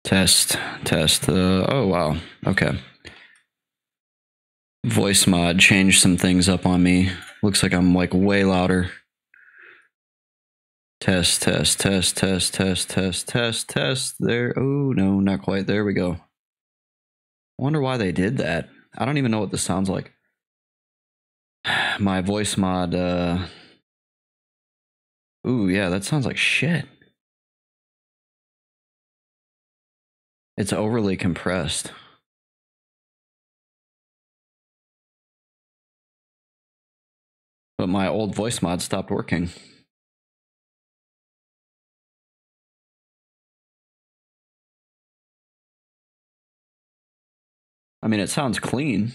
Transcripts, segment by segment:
Test. Oh, wow. Okay. Voice mod changed some things up on me. Looks like I'm like way louder. Test. There. Oh, no, not quite. There we go. I wonder why they did that. I don't even know what this sounds like. My voice mod, ooh, yeah, that sounds like shit. It's overly compressed. But my old voice mod stopped working. I mean, it sounds clean.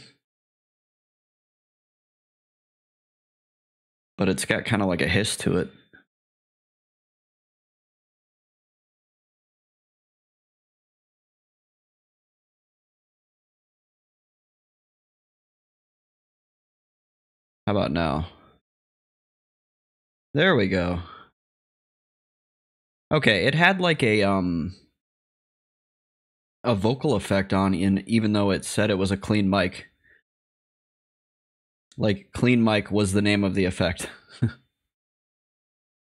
But it's got kind of like a hiss to it. How about now? There we go. Okay, it had like a vocal effect on even though it said it was a clean mic. Like, clean mic was the name of the effect.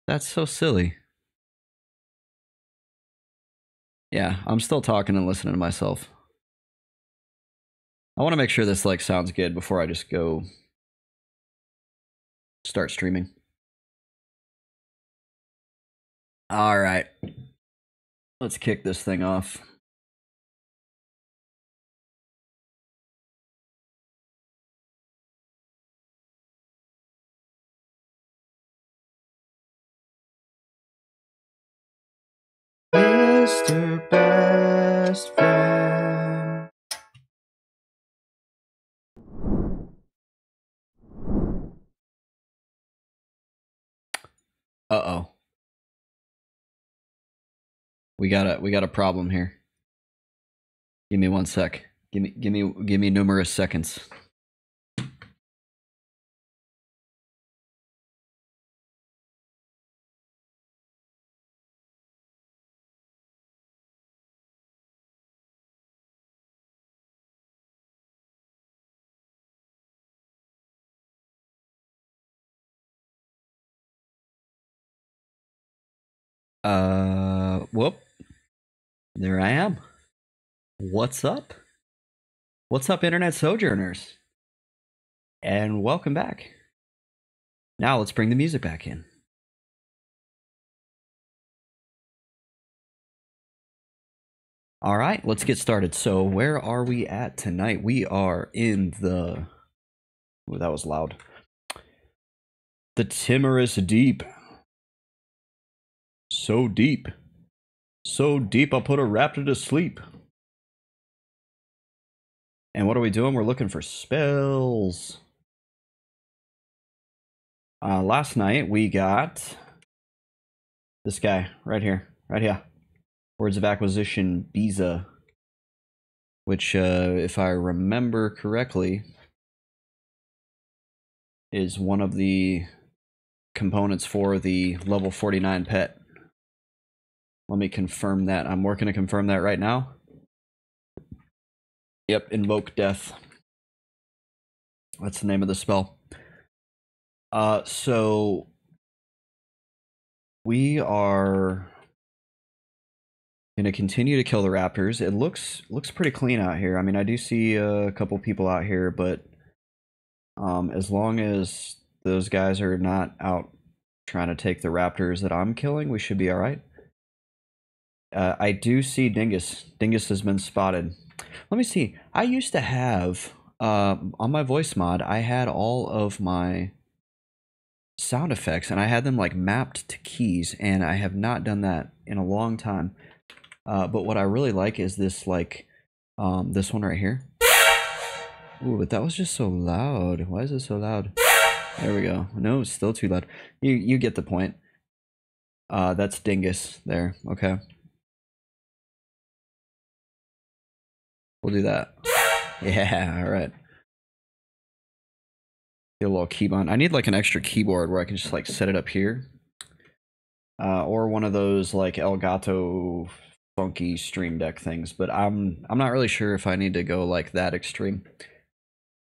That's so silly. Yeah, I'm still talking and listening to myself. I want to make sure this like sounds good before I just go start streaming. All right. Let's kick this thing off. Mr. Best Friend. Uh-oh. We got a problem here. Give me 1 sec. Give me numerous seconds. Whoop. There I am. What's up? What's up, Internet Sojourners? And welcome back. Now let's bring the music back in. All right, let's get started. So where are we at tonight? We are in the... Ooh, that was loud. The Timorous Deep. So deep. So deep I'll put a raptor to sleep. And what are we doing? We're looking for spells. Last night we got this guy right here. Words of Acquisition, Biza. Which, if I remember correctly, is one of the components for the level 49 pet. Let me confirm that. I'm working to confirm that right now. Yep, Invoke Death. That's the name of the spell. So we are gonna continue to kill the raptors. It looks pretty clean out here. I mean, I do see a couple people out here, but as long as those guys are not out trying to take the raptors that I'm killing, we should be all right. I do see Dingus. Dingus has been spotted. Let me see. I used to have, on my voice mod, I had all of my sound effects, and I had them like mapped to keys, and I have not done that in a long time. But what I really like is this, like, this one right here. Ooh, but that was just so loud. Why is it so loud? There we go. No, it's still too loud. You get the point. That's Dingus there. Okay. We'll do that. Yeah, alright. Get a little keybind. I need like an extra keyboard where I can just like set it up here. Or one of those like Elgato funky stream deck things, but I'm not really sure if I need to go like that extreme.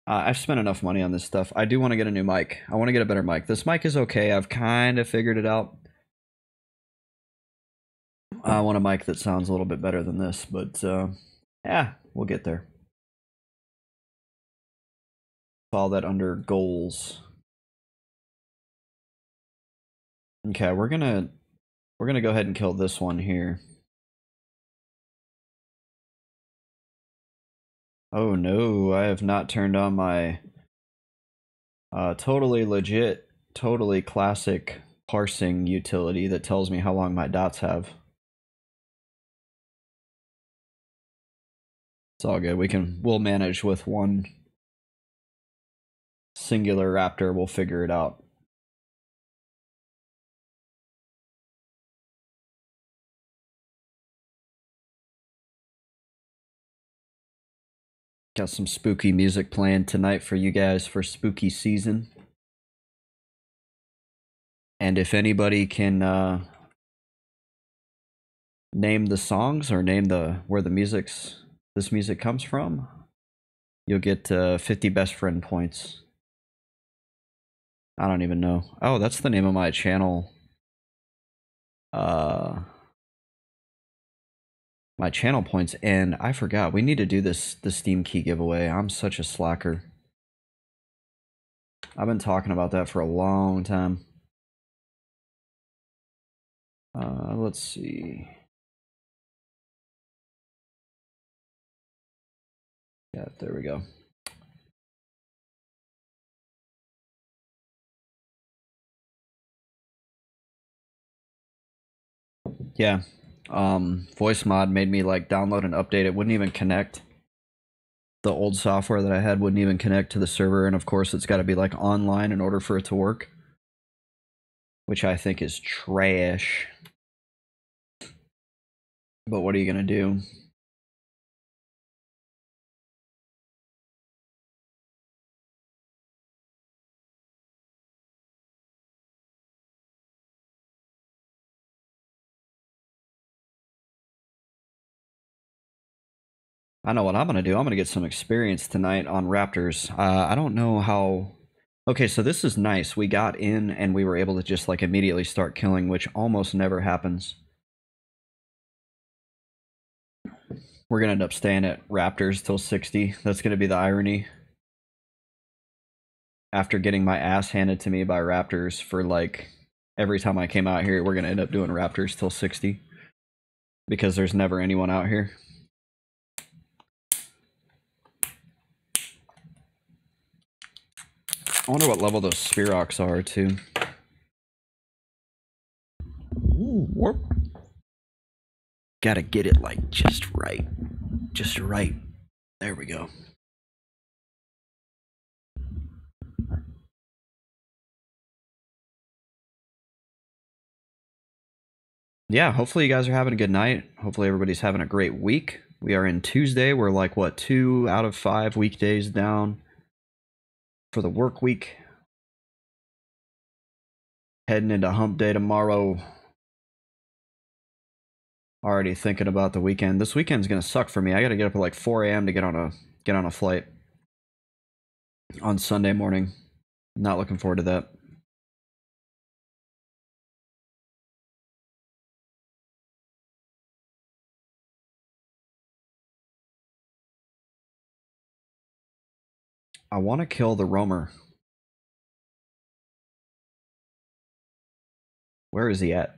I've spent enough money on this stuff. I do want to get a new mic. I want to get a better mic. This mic is okay. I've kind of figured it out. I want a mic that sounds a little bit better than this, but yeah, we'll get there. All that under goals. Okay, we're gonna go ahead and kill this one here. Oh no, I have not turned on my totally legit, totally classic parsing utility that tells me how long my dots have. It's all good. We'll manage with one singular raptor. We'll figure it out. Got some spooky music playing tonight for you guys for spooky season. And if anybody can name the songs or name where this music comes from, you'll get 50 best friend points. I don't even know. Oh, that's the name of my channel. My channel points, and I forgot. We need to do the Steam key giveaway. I'm such a slacker. I've been talking about that for a long time. Let's see. Yeah, there we go. Yeah. Voice mod made me like download and update. It wouldn't even connect. The old software that I had wouldn't even connect to the server, and of course it's got to be like online in order for it to work, which I think is trash. But what are you gonna do? I know what I'm gonna do. I'm gonna get some experience tonight on raptors. I don't know how. Okay, so this is nice. We got in and we were able to just like immediately start killing, which almost never happens. We're gonna end up staying at raptors till 60. That's gonna be the irony. After getting my ass handed to me by raptors for like every time I came out here, we're gonna end up doing raptors till 60 because there's never anyone out here. I wonder what level those Spirox are too. Ooh, warp. Gotta get it like just right. Just right. There we go. Yeah, hopefully you guys are having a good night. Hopefully everybody's having a great week. We are in Tuesday. We're like, what, 2 out of 5 weekdays down for the work week. Heading into hump day tomorrow. Already thinking about the weekend. This weekend's gonna suck for me. I gotta get up at like 4 a.m. to get on a flight on Sunday morning. Not looking forward to that. I want to kill the roamer. Where is he at?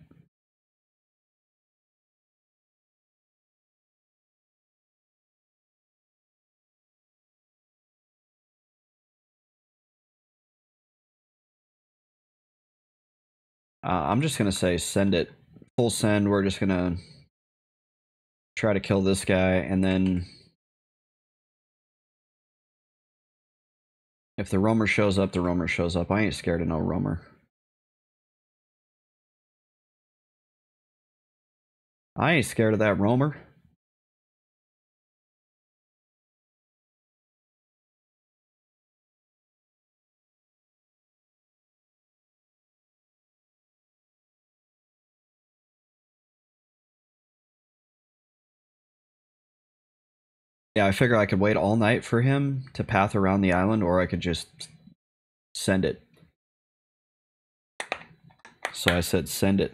I'm just gonna say send it. Full send. We're just gonna try to kill this guy, and then if the roamer shows up, the roamer shows up. I ain't scared of no roamer. I ain't scared of that roamer. Yeah, I figure I could wait all night for him to path around the island, or I could just send it. So I said send it.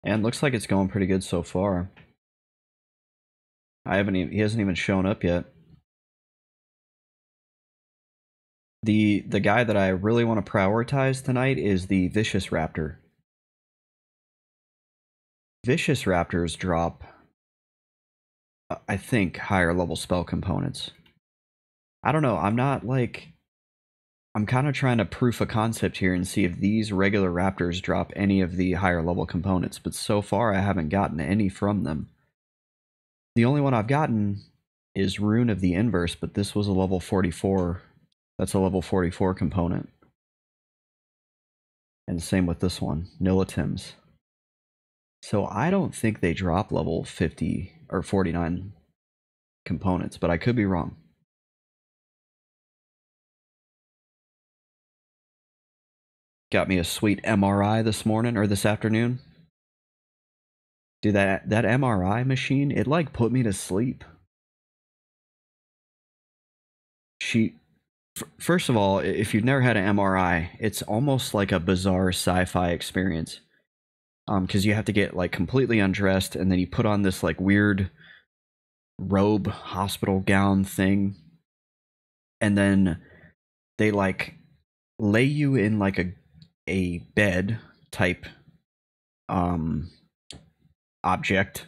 And looks like it's going pretty good so far. He hasn't even shown up yet. The guy that I really want to prioritize tonight is the Vicious Raptor. Vicious Raptors drop, I think, higher level spell components. I don't know, I'm kind of trying to proof a concept here and see if these regular Raptors drop any of the higher level components, but so far I haven't gotten any from them. The only one I've gotten is Rune of the Inverse, but this was a level 44. That's a level 44 component. And same with this one, Nilitims. So I don't think they drop level 50 or 49 components, but I could be wrong. Got me a sweet MRI this morning or this afternoon. Dude, that MRI machine, it like put me to sleep. First of all, if you've never had an MRI, it's almost like a bizarre sci-fi experience. Because you have to get like completely undressed, and then you put on this like weird robe hospital gown thing, and then they like lay you in like a bed type object,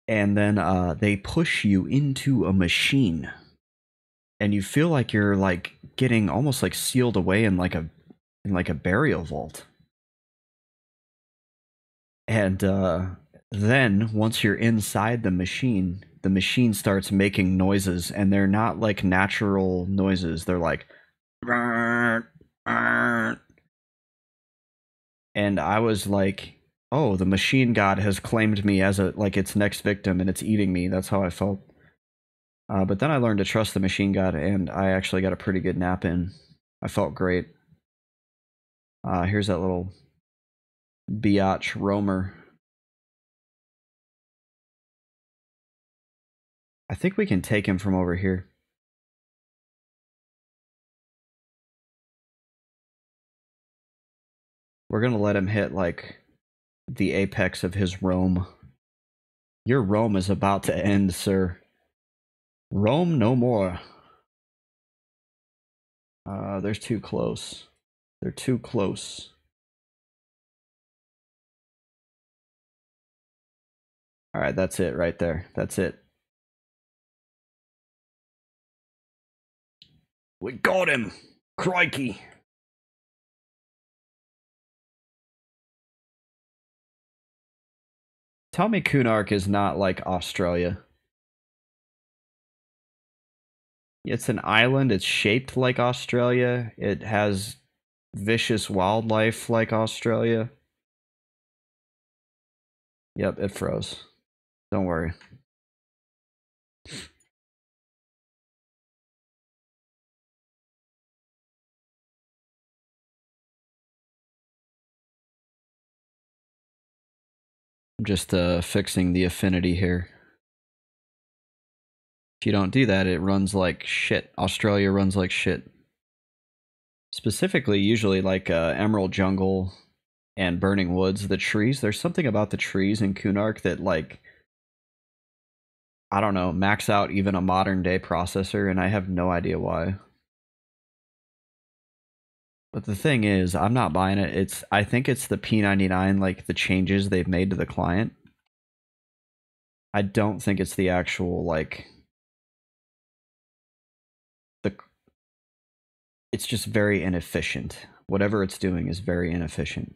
and then they push you into a machine, and you feel like you're like getting almost like sealed away in like a burial vault. And then once you're inside the machine starts making noises, and they're not like natural noises. They're like, and I was like, oh, the machine god has claimed me as its next victim, and it's eating me. That's how I felt. But then I learned to trust the machine god, and I actually got a pretty good nap in. I felt great. Here's that little biatch roamer. I think we can take him from over here. We're gonna let him hit like the apex of his roam. Your roam is about to end, sir. Roam no more. They're too close. They're too close. Alright, that's it right there. That's it. We got him! Crikey! Tell me Kunark is not like Australia. It's an island, it's shaped like Australia, it has vicious wildlife like Australia. Yep, it froze. Don't worry. I'm just fixing the affinity here. If you don't do that, it runs like shit. Australia runs like shit. Specifically, usually like Emerald Jungle and Burning Woods, the trees. There's something about the trees in Kunark that, like, I don't know, max out even a modern day processor, and I have no idea why. But the thing is, I'm not buying it. I think it's the P99, like the changes they've made to the client. I don't think it's the actual, like, it's just very inefficient. Whatever it's doing is very inefficient.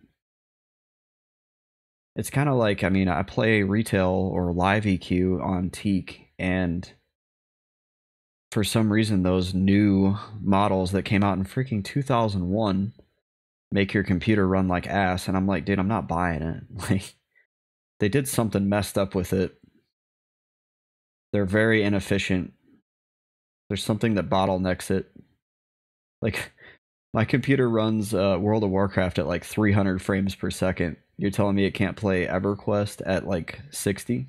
It's kind of like, I mean, I play retail or live EQ on Teak, and for some reason, those new models that came out in freaking 2001 make your computer run like ass. And I'm like, dude, I'm not buying it. Like, they did something messed up with it. They're very inefficient. There's something that bottlenecks it. Like, my computer runs World of Warcraft at like 300 frames per second. You're telling me it can't play EverQuest at like 60?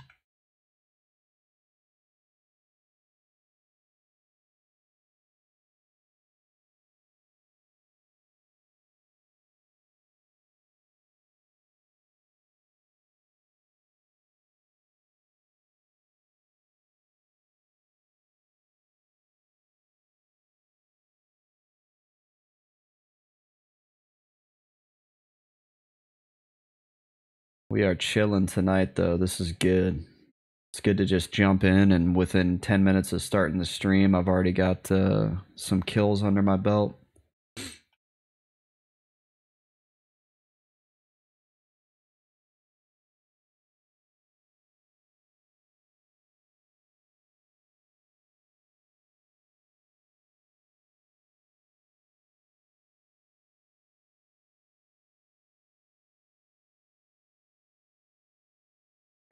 We are chilling tonight, though. This is good. It's good to just jump in, and within 10 minutes of starting the stream, I've already got some kills under my belt.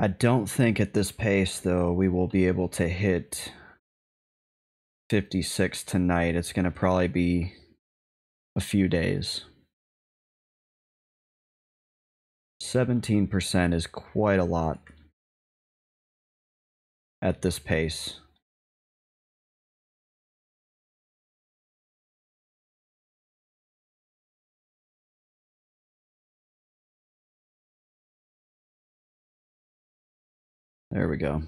I don't think at this pace, though, we will be able to hit 56 tonight. It's going to probably be a few days. 17% is quite a lot at this pace. There we go.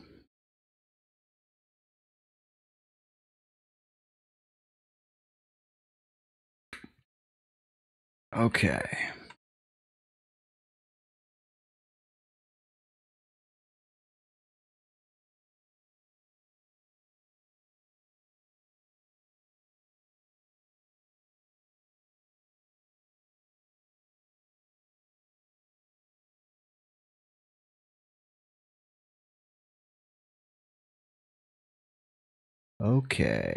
Okay. Okay.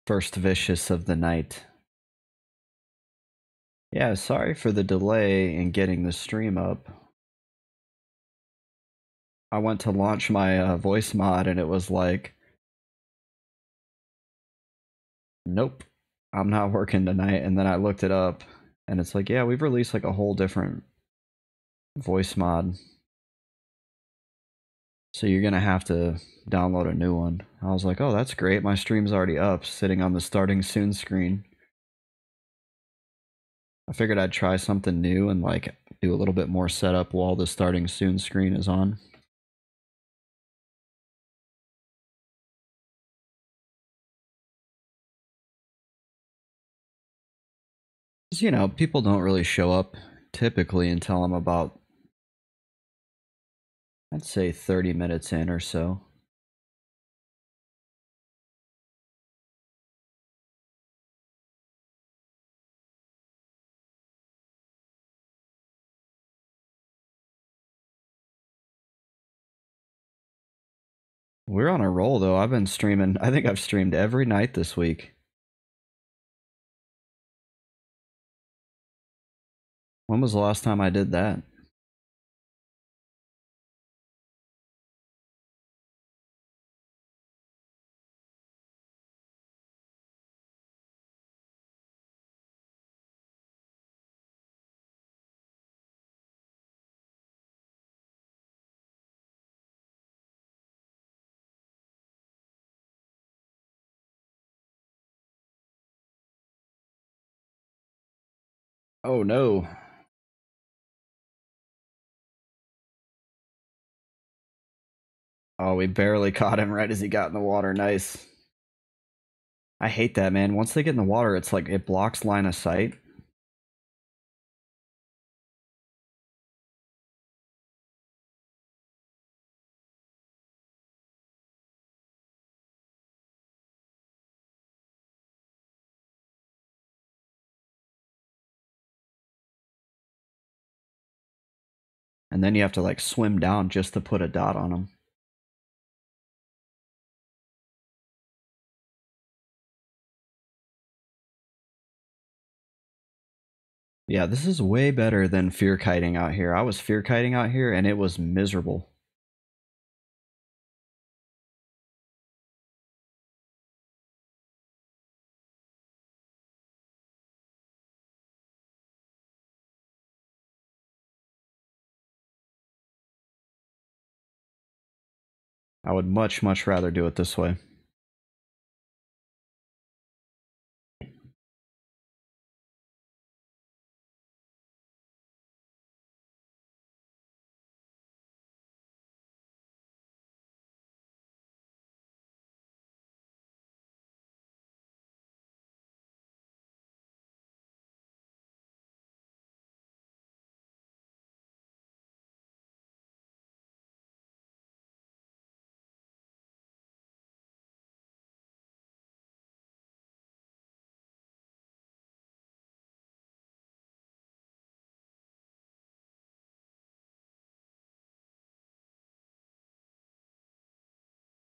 First vicious of the night. Yeah, sorry for the delay in getting the stream up. I went to launch my voice mod and it was like, nope, I'm not working tonight. And then I looked it up and it's like, yeah, we've released like a whole different voice mod. So you're going to have to download a new one. I was like, oh, that's great. My stream's already up, sitting on the starting soon screen. I figured I'd try something new and like do a little bit more setup while the starting soon screen is on. You know, people don't really show up typically until I'm about, I'd say 30 minutes in or so. We're on a roll though. I've been streaming, I think I've streamed every night this week. When was the last time I did that? Oh no. Oh, we barely caught him right as he got in the water. Nice. I hate that, man. Once they get in the water, it's like it blocks line of sight. And then you have to like swim down just to put a dot on them. Yeah, this is way better than fear kiting out here. I was fear kiting out here and it was miserable. I would much, much rather do it this way.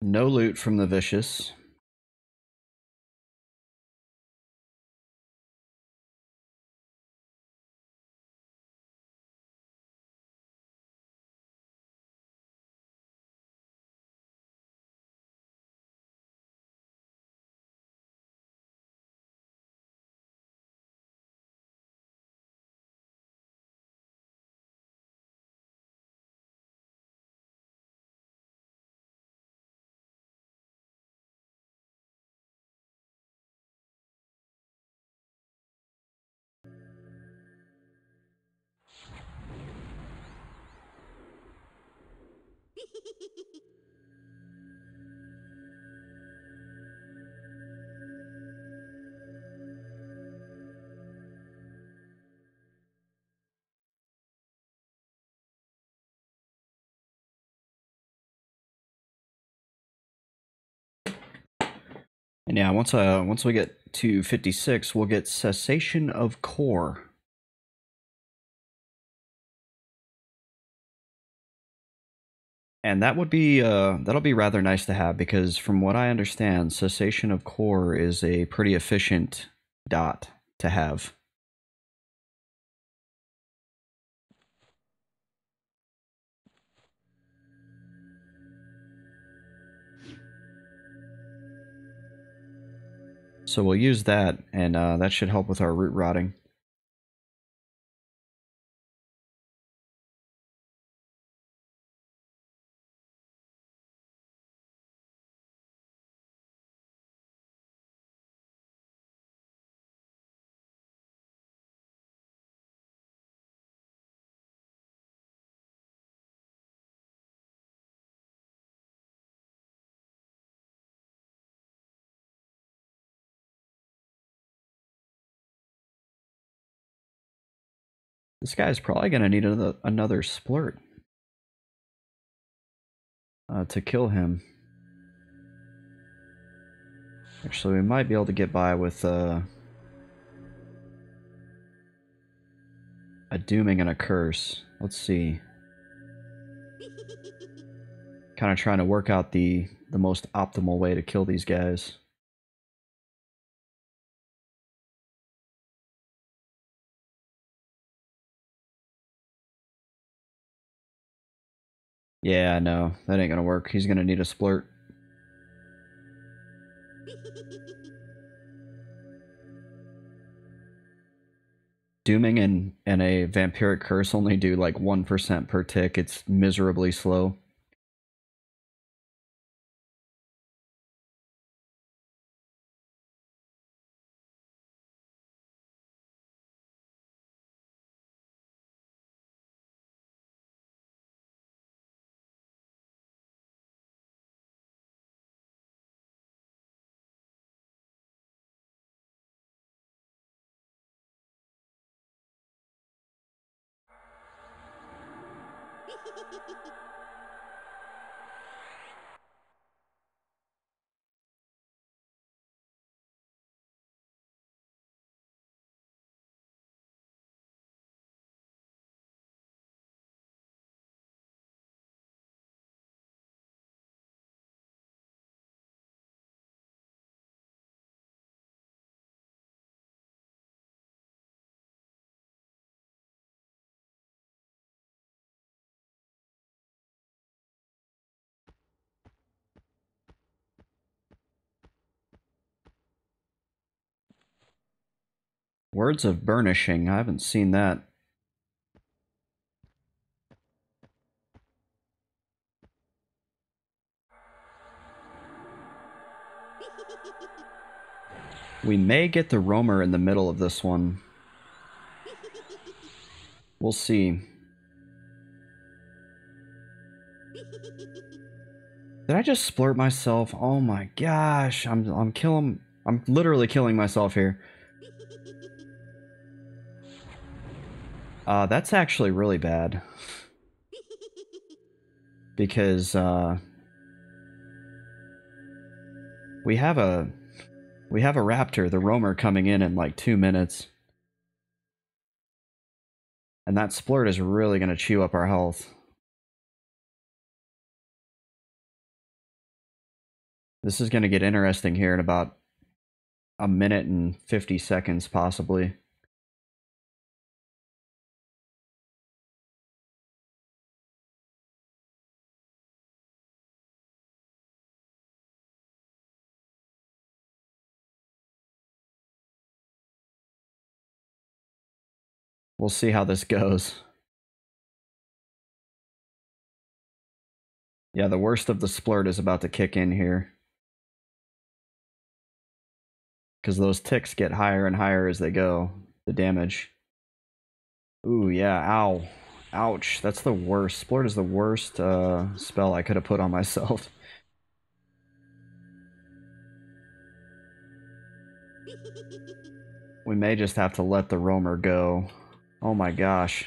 No loot from the vicious. And yeah, once we get to 56, we'll get cessation of core. And that would be that'll be rather nice to have because from what I understand, cessation of core is a pretty efficient dot to have. So we'll use that, and that should help with our root rotting. This guy's probably going to need another splurt to kill him. Actually, we might be able to get by with a dooming and a curse. Let's see. Kind of trying to work out the most optimal way to kill these guys. Yeah, no, that ain't gonna work. He's gonna need a splurt. Dooming and a vampiric curse only do like 1% per tick. It's miserably slow. Words of burnishing. I haven't seen that. We may get the roamer in the middle of this one. We'll see. Did I just splurt myself? Oh my gosh, I'm literally killing myself here. That's actually really bad. Because we have a raptor, the roamer, coming in like 2 minutes. And that splurt is really going to chew up our health. This is going to get interesting here in about a minute and 50 seconds, possibly. We'll see how this goes. Yeah, the worst of the splurt is about to kick in here. Because those ticks get higher and higher as they go, the damage. Ooh, yeah, ow. Ouch, that's the worst. Splurt is the worst spell I could have put on myself. We may just have to let the roamer go. Oh my gosh.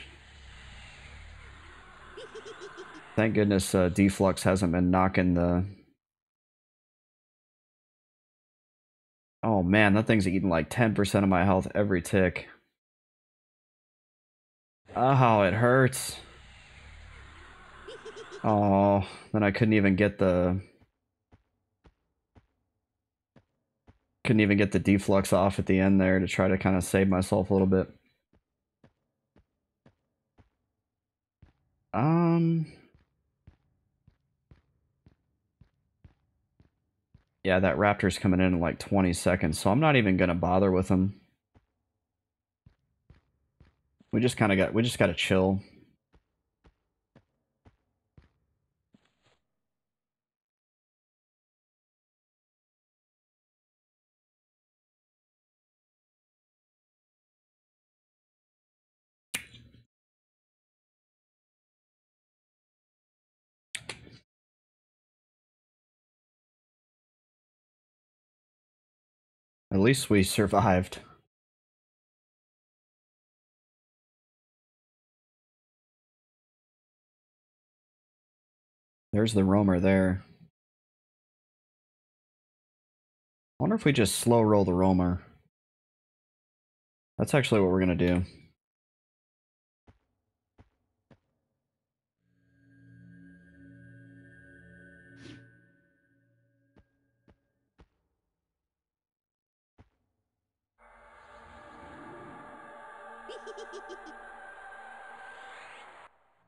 Thank goodness Deflux hasn't been knocking the... Oh man, that thing's eating like 10% of my health every tick. Oh, it hurts. Oh, then I couldn't even get the... Couldn't even get the deflux off at the end there to try to kind of save myself a little bit. Yeah, that raptor's coming in like 20 seconds, so I'm not even gonna bother with him. We just gotta chill. At least we survived. There's the roamer there. I wonder if we just slow roll the roamer. That's actually what we're gonna do.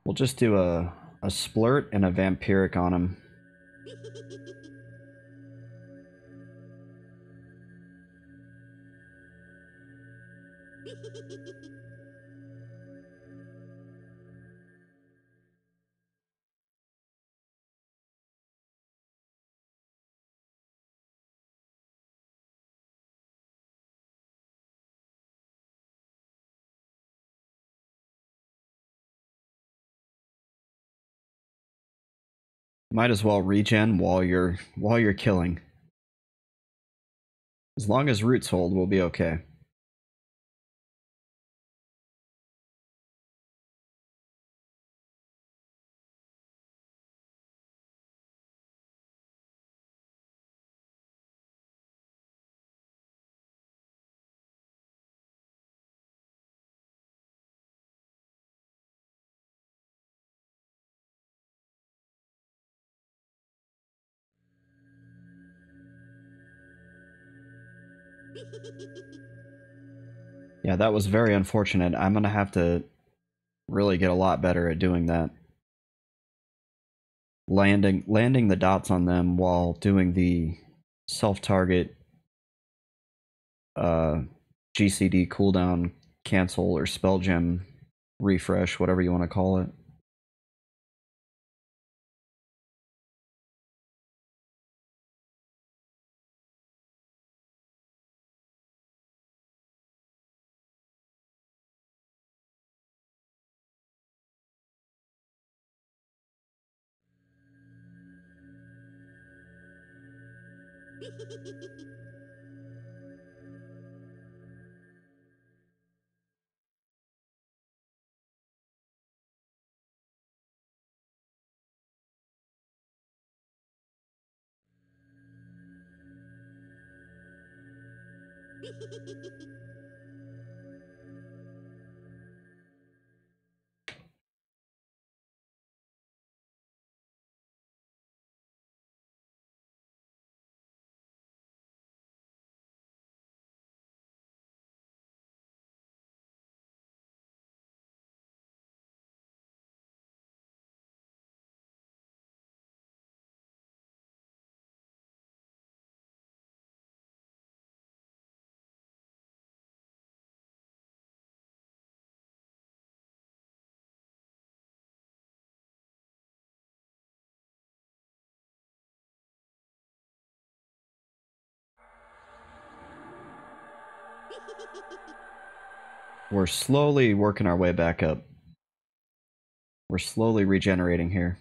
We'll just do a splurt and a vampiric on him. Might as well regen while you're killing. As long as roots hold, we'll be okay. Yeah, that was very unfortunate. I'm gonna have to really get a lot better at doing that. Landing the dots on them while doing the self-target GCD cooldown cancel or spell gem refresh, whatever you want to call it. We're slowly working our way back up. We're slowly regenerating here.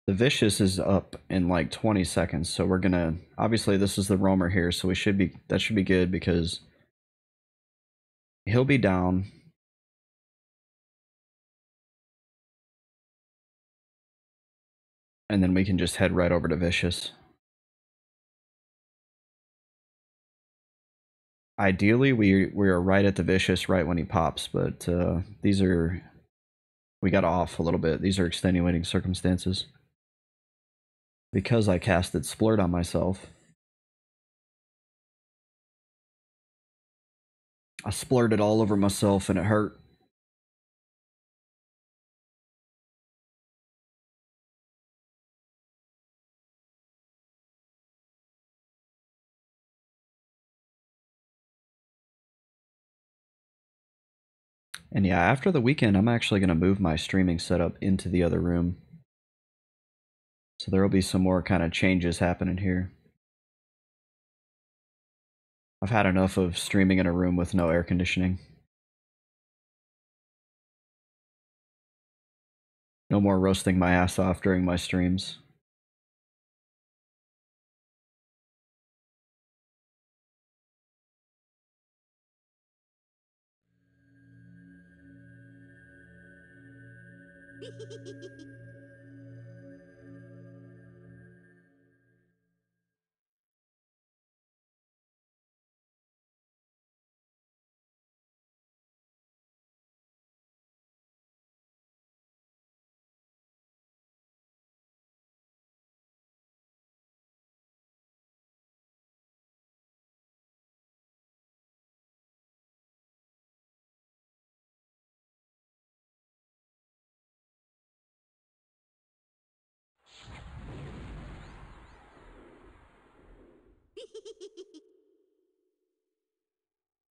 The Vicious is up in like 20 seconds, so we're gonna, obviously this is the roamer here, so that should be good because he'll be down. And then we can just head right over to Vicious. Ideally, we are right at the Vicious right when he pops, but we got off a little bit. These are extenuating circumstances. Because I casted Splurt on myself. I splurted all over myself and it hurt. And yeah, after the weekend, I'm actually going to move my streaming setup into the other room. So there will be some more kind of changes happening here. I've had enough of streaming in a room with no air conditioning. No more roasting my ass off during my streams.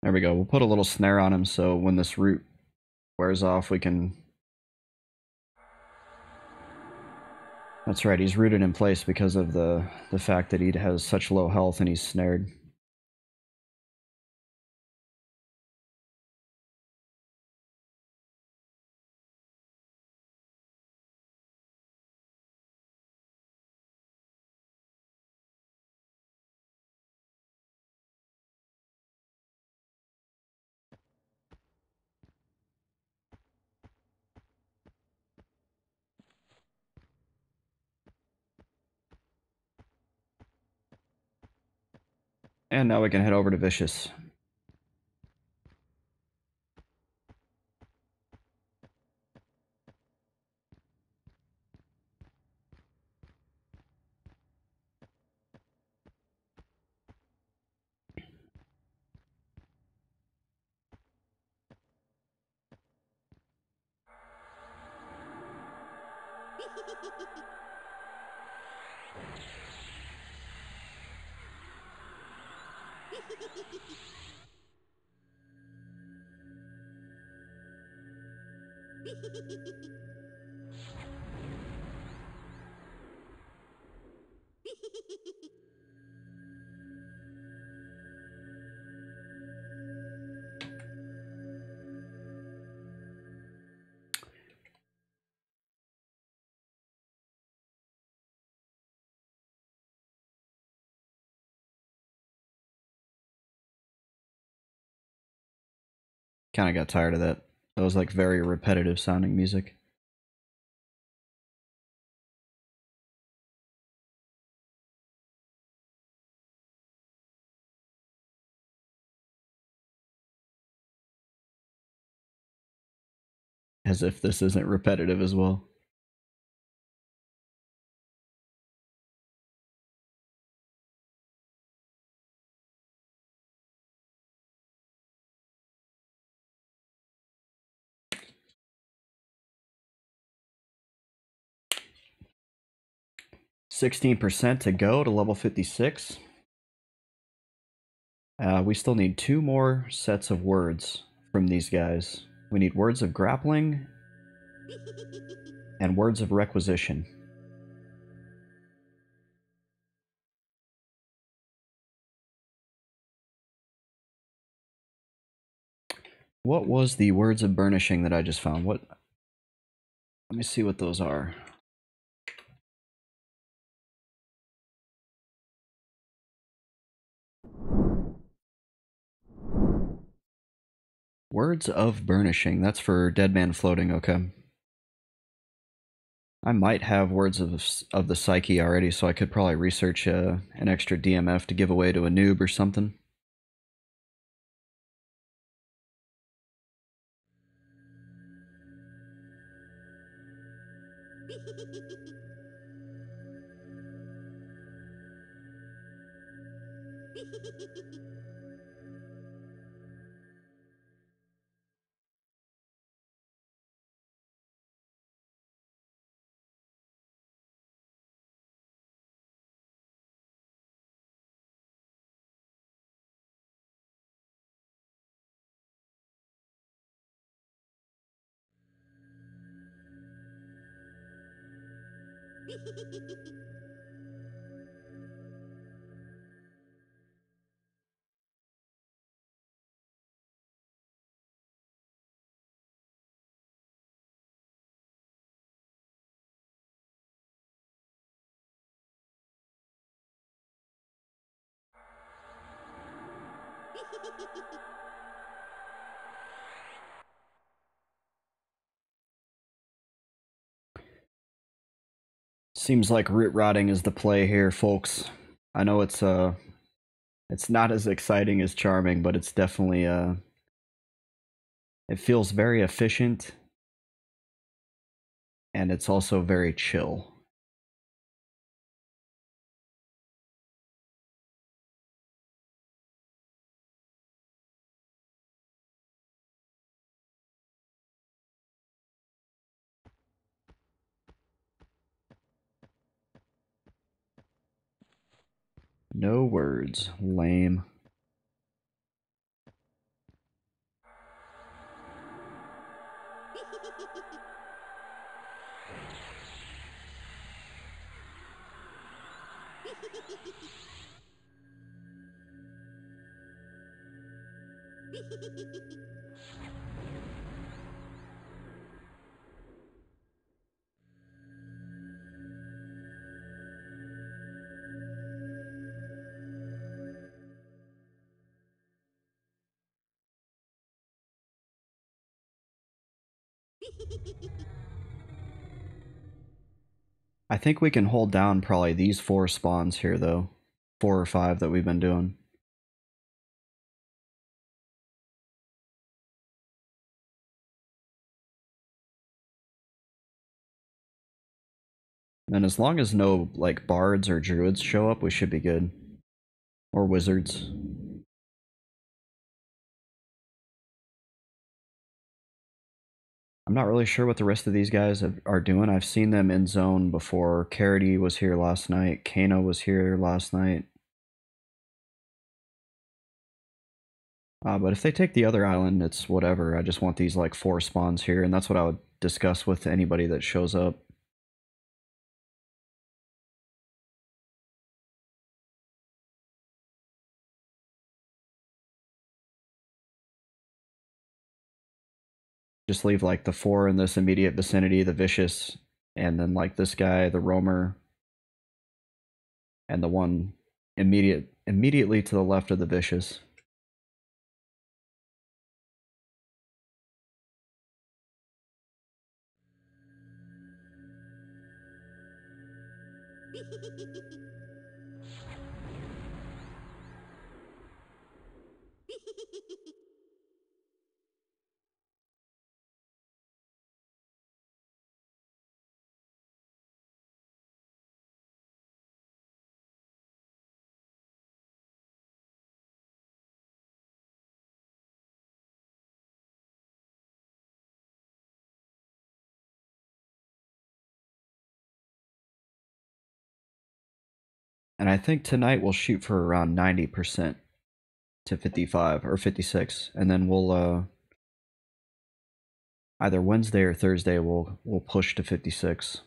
There we go. We'll put a little snare on him so when this root wears off, we can... That's right, he's rooted in place because of the fact that he has such low health and he's snared. And now we can head over to Vicious. Kind of got tired of that. That was like very repetitive sounding music. As if this isn't repetitive as well. %16 to go to level 56. We still need 2 more sets of words from these guys. We need words of grappling and words of requisition. What was the words of burnishing that I just found? What? Let me see what those are. Words of burnishing. That's for Dead Man Floating, okay. I might have words of the psyche already, so I could probably research an extra DMF to give away to a noob or something. Seems like root rotting is the play here, folks. I know it's not as exciting as charming, but it's definitely it feels very efficient, and it's also very chill. No words. Lame. I think we can hold down probably these 4 spawns here, though. 4 or 5 that we've been doing. And as long as no like bards or druids show up, we should be good. Or wizards. I'm not really sure what the rest of these guys are doing. I've seen them in zone before. Carity was here last night. Kano was here last night. But if they take the other island, it's whatever. I just want these like 4 spawns here, and that's what I would discuss with anybody that shows up. Just leave like the 4 in this immediate vicinity, the vicious, and then like this guy, the roamer, and the one immediately to the left of the vicious. And I think tonight we'll shoot for around 90% to 55 or 56, and then we'll either Wednesday or Thursday we'll push to 56.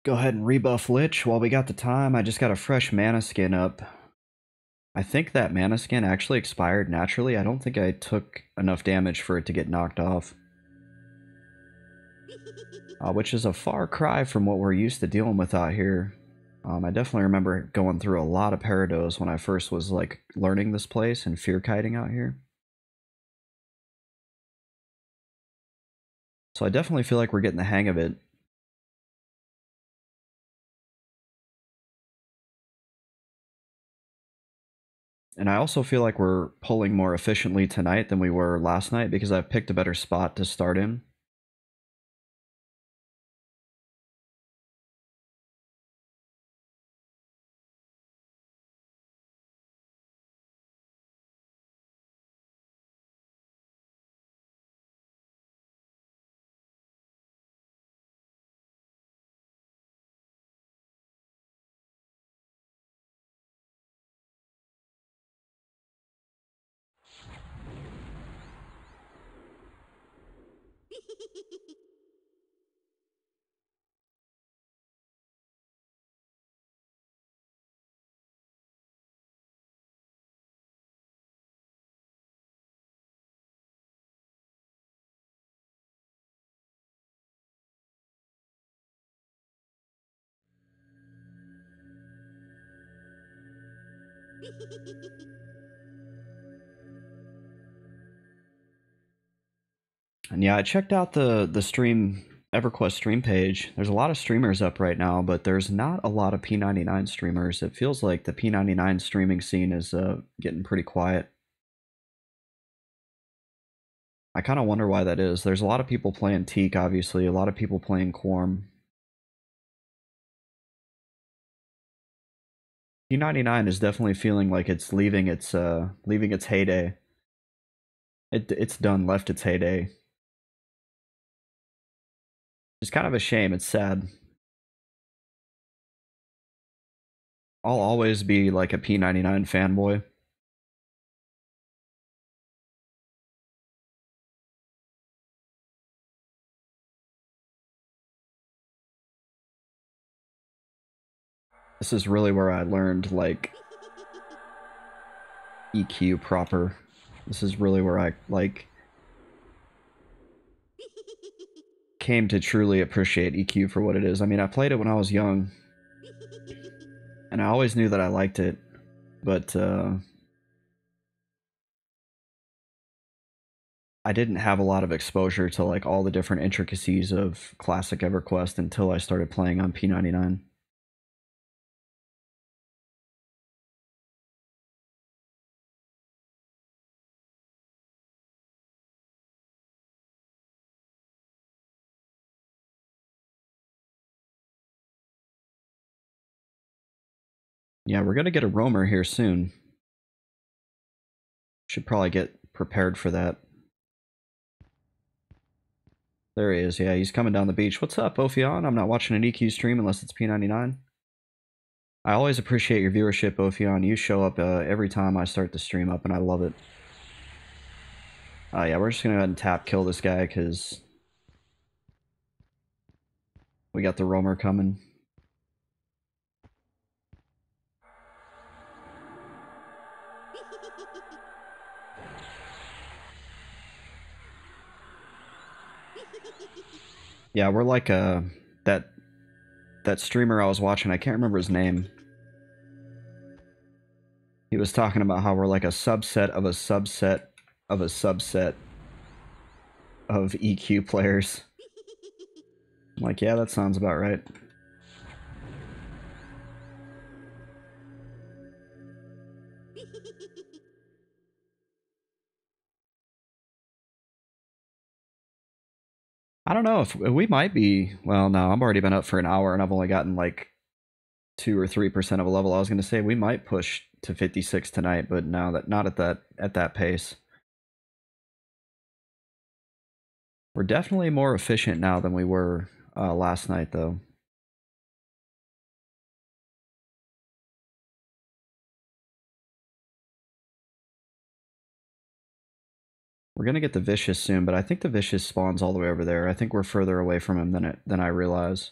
Go ahead and rebuff Lich while we got the time. I just got a fresh mana skin up. I think that mana skin actually expired naturally. I don't think I took enough damage for it to get knocked off. Which is a far cry from what we're used to dealing with out here. I definitely remember going through a lot of parados when I first was like learning this place and fear kiting out here. So I definitely feel like we're getting the hang of it. And I also feel like we're pulling more efficiently tonight than we were last night because I've picked a better spot to start in. And yeah, I checked out the stream EverQuest stream page. There's a lot of streamers up right now, but there's not a lot of P99 streamers. It feels like the P99 streaming scene is getting pretty quiet. I kind of wonder why that is. There's a lot of people playing Teak, obviously, a lot of people playing Quorum. P99 is definitely feeling like it's leaving its heyday. It's done, left its heyday. It's kind of a shame. It's sad. I'll always be like a P99 fanboy. This is really where I learned like EQ proper. This is really where I like came to truly appreciate EQ for what it is. I mean, I played it when I was young, and I always knew that I liked it, but I didn't have a lot of exposure to like all the different intricacies of classic EverQuest until I started playing on P99. Yeah, we're gonna get a roamer here soon. Should probably get prepared for that. There he is. Yeah, he's coming down the beach. What's up, Ophion? I'm not watching an EQ stream unless it's P99. I always appreciate your viewership, Ophion. You show up every time I start the stream up, and I love it. Yeah, we're just gonna go ahead and tap kill this guy, because we got the roamer coming. Yeah, we're like that streamer I was watching. I can't remember his name. He was talking about how we're like a subset of a subset of a subset of EQ players. I'm like, yeah, that sounds about right. I don't know if we might be. Well, no, I've already been up for an hour and I've only gotten like 2 or 3% of a level. I was going to say we might push to 56 tonight, but no, that not at that pace. We're definitely more efficient now than we were last night, though. We're gonna get the Vicious soon, but I think the Vicious spawns all the way over there. I think we're further away from him than I realize.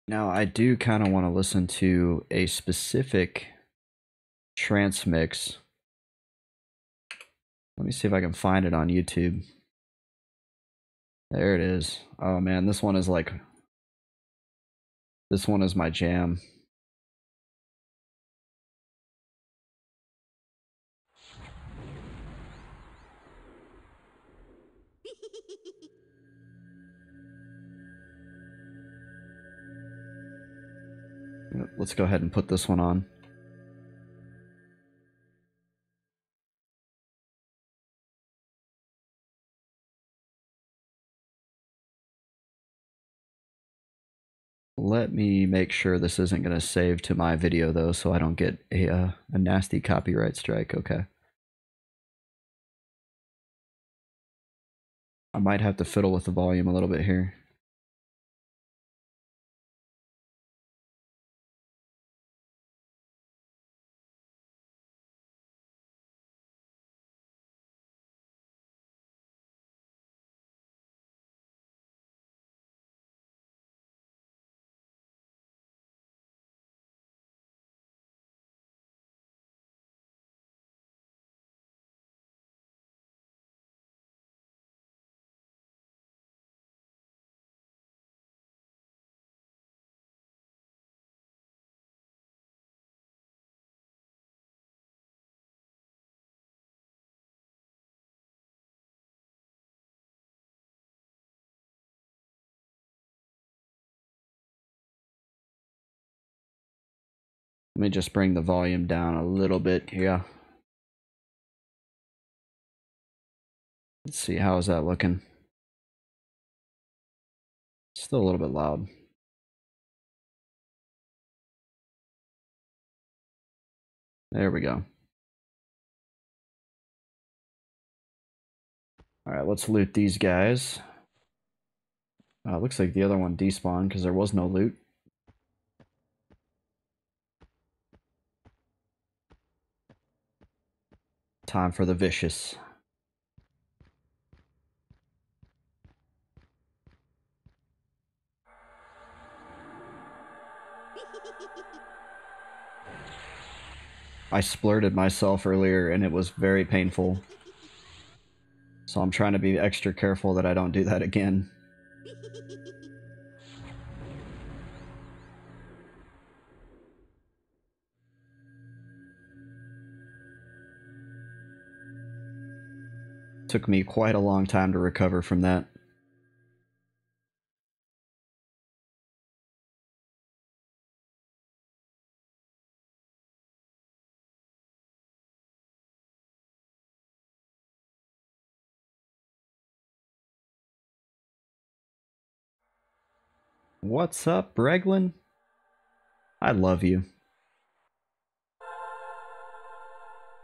Now, I do kind of want to listen to a specific trance mix. Let me see if I can find it on YouTube. There it is. Oh man, this one is like... This one is my jam. Let's go ahead and put this one on. Let me make sure this isn't going to save to my video, though, so I don't get a nasty copyright strike. Okay. I might have to fiddle with the volume a little bit here. Let me just bring the volume down a little bit here. Let's see, how is that looking? Still a little bit loud. There we go. Alright, let's loot these guys. Looks like the other one despawned because there was no loot. Time for the vicious. I splurted myself earlier and it was very painful. So I'm trying to be extra careful that I don't do that again. Took me quite a long time to recover from that. What's up, Breglin? I love you.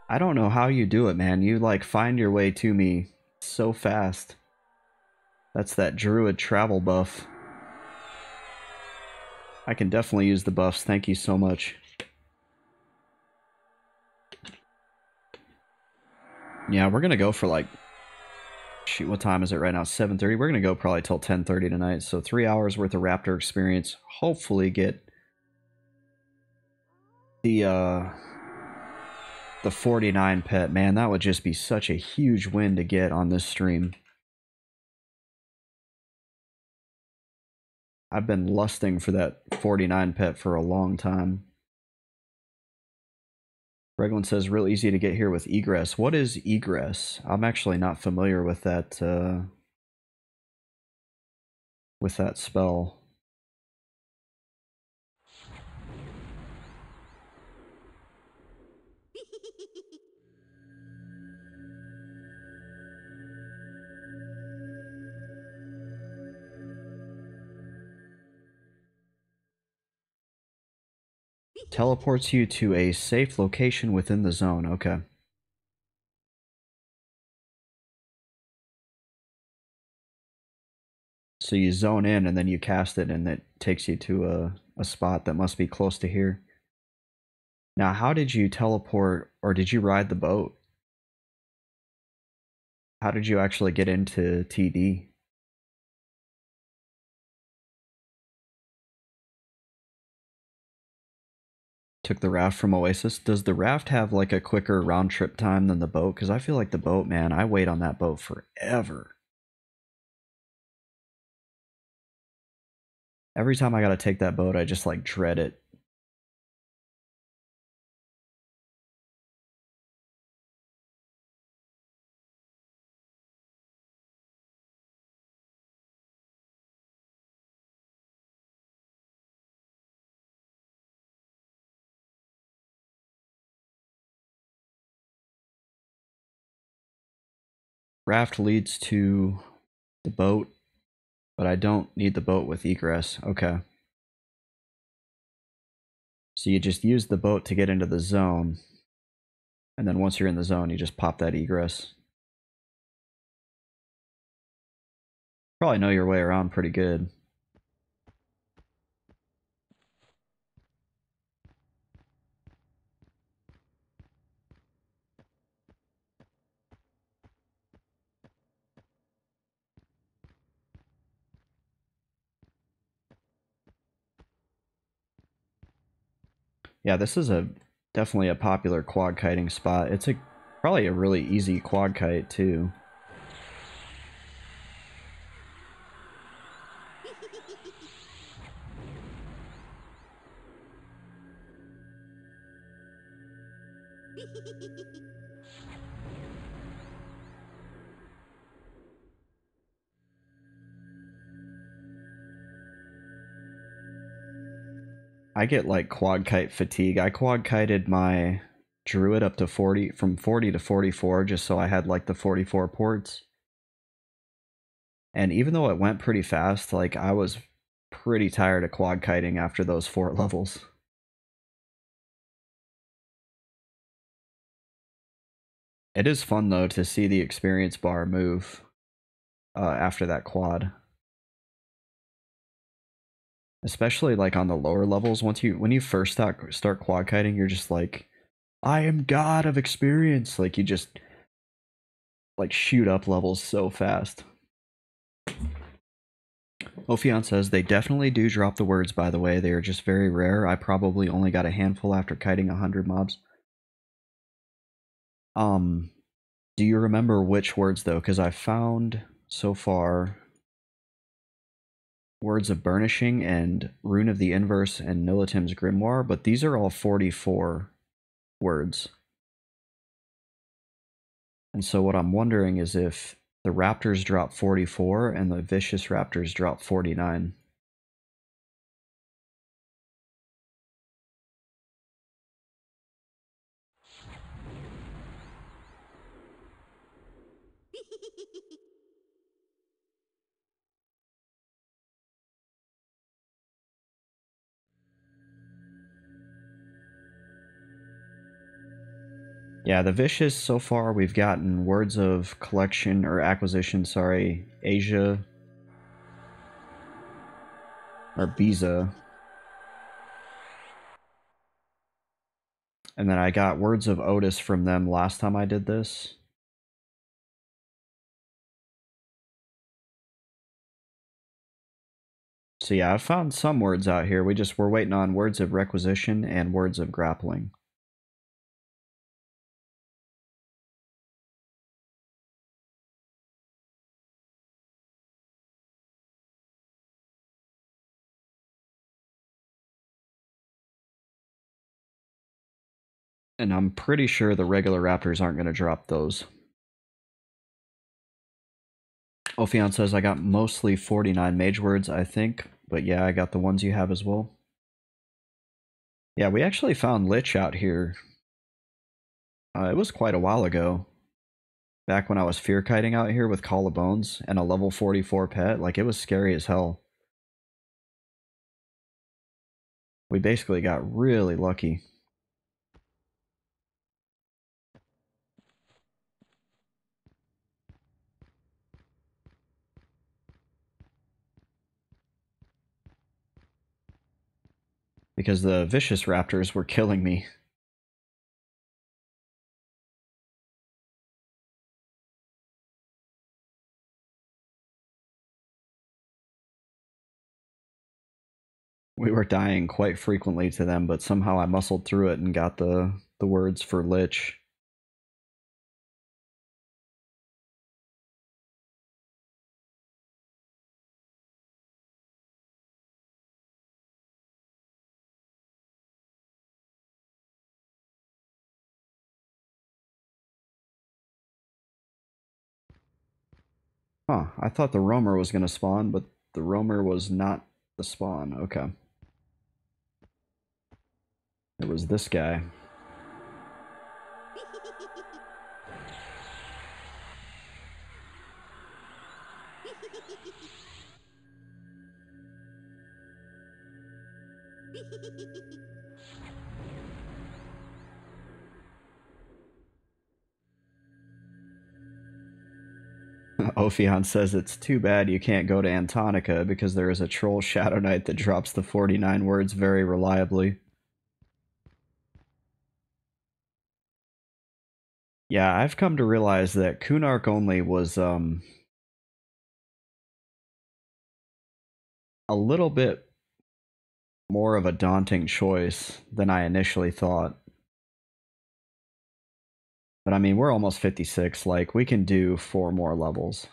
I don't know how you do it, man. You, like, find your way to me so fast. That's that druid travel buff. I can definitely use the buffs. Thank you so much. Yeah, we're gonna go for, like... Shoot, what time is it right now? 7:30. We're gonna go probably till 10:30 tonight. So 3 hours worth of raptor experience. Hopefully get the 49 pet. Man, that would just be such a huge win to get on this stream. I've been lusting for that 49 pet for a long time. Reglin says, real easy to get here with egress. What is egress? I'm actually not familiar with that spell. Teleports you to a safe location within the zone. Okay. So you zone in and then you cast it and it takes you to a spot that must be close to here. Now, how did you teleport, or did you ride the boat? How did you actually get into TD? Took the raft from Oasis. Does the raft have like a quicker round trip time than the boat? Because I feel like the boat, man, I wait on that boat forever. Every time I gotta take that boat, I just like dread it. Raft leads to the boat, but I don't need the boat with egress. Okay. So you just use the boat to get into the zone. And then once you're in the zone, you just pop that egress. Probably know your way around pretty good. Yeah, this is definitely a popular quad kiting spot. It's probably a really easy quad kite too. I get like quad kite fatigue. I quad kited my druid up to 40, from 40 to 44, just so I had like the 44 ports. And even though it went pretty fast, like I was pretty tired of quad kiting after those 4 levels. It is fun though to see the experience bar move after that quad. Especially like on the lower levels, when you first start quad kiting, you're just like, I am god of experience. Like you just like shoot up levels so fast. Ophion says they definitely do drop the words, by the way. They are just very rare. I probably only got a handful after kiting 100 mobs. Do you remember which words though? Because I found so far Words of Burnishing and Rune of the Inverse and Nilatim's Grimoire, but these are all 44 words. And so what I'm wondering is if the Raptors drop 44 and the Vicious Raptors drop 49. Yeah, the Vicious, so far we've gotten Words of Collection, or Acquisition, sorry, Asia, or Biza. And then I got Words of Otis from them last time I did this. So yeah, I've found some words out here. We're waiting on Words of Requisition and Words of Grappling. And I'm pretty sure the regular Raptors aren't going to drop those. Ophion says I got mostly 49 mage words, I think. But yeah, I got the ones you have as well. Yeah, we actually found Lich out here. It was quite a while ago. Back when I was fear kiting out here with Call of Bones and a level 44 pet. Like, it was scary as hell. We basically got really lucky. Because the Vicious Raptors were killing me. We were dying quite frequently to them, but somehow I muscled through it and got the words for Lich. Huh, I thought the roamer was going to spawn, but the roamer was not the spawn. Okay. It was this guy. Ophion says it's too bad you can't go to Antonica because there is a troll Shadow Knight that drops the 49 words very reliably. Yeah, I've come to realize that Kunark only was a little bit more of a daunting choice than I initially thought. But I mean, we're almost 56, like we can do 4 more levels.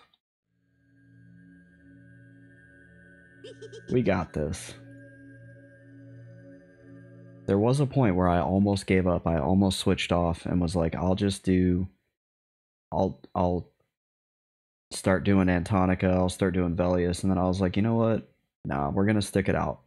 We got this. There was a point where I almost gave up. I almost switched off and was like, I'll start doing Antonica, I'll start doing Velius, and then I was like, you know what? Nah, we're gonna stick it out.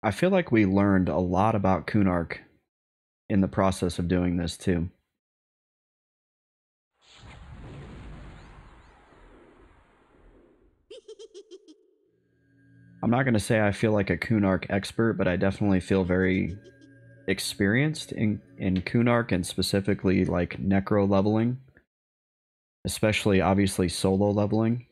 I feel like we learned a lot about Kunark in the process of doing this too. I'm not going to say I feel like a Kunark expert, but I definitely feel very experienced in Kunark and specifically like necro leveling, especially obviously solo leveling.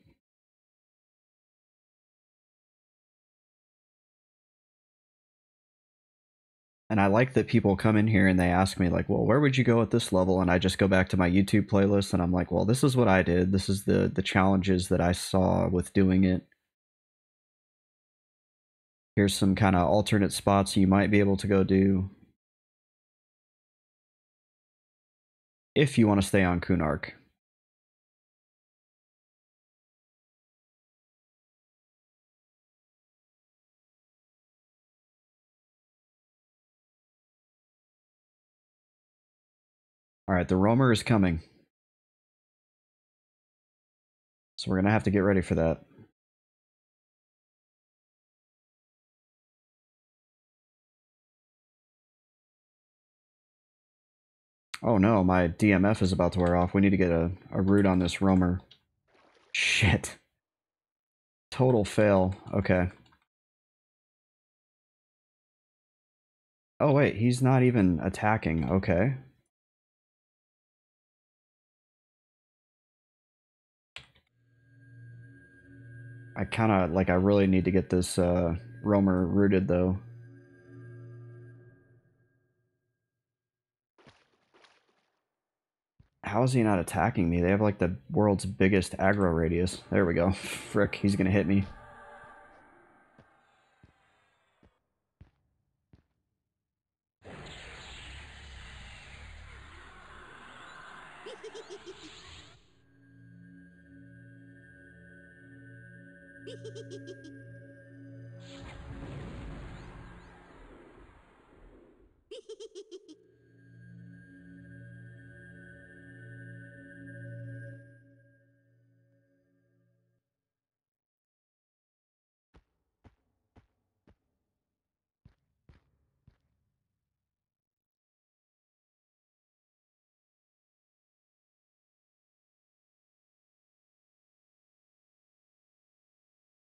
And I like that people come in here and they ask me like, well, where would you go at this level? And I just go back to my YouTube playlist and I'm like, well, this is what I did. This is the challenges that I saw with doing it. Here's some kind of alternate spots you might be able to go do if you want to stay on Kunark. All right, the roamer is coming. So we're going to have to get ready for that. Oh no, my DMF is about to wear off. We need to get a root on this roamer. Shit. Total fail. Okay. Oh wait, he's not even attacking. Okay. I kind of, like, I really need to get this roamer rooted though. How is he not attacking me? They have like the world's biggest aggro radius. There we go. Frick, he's gonna hit me.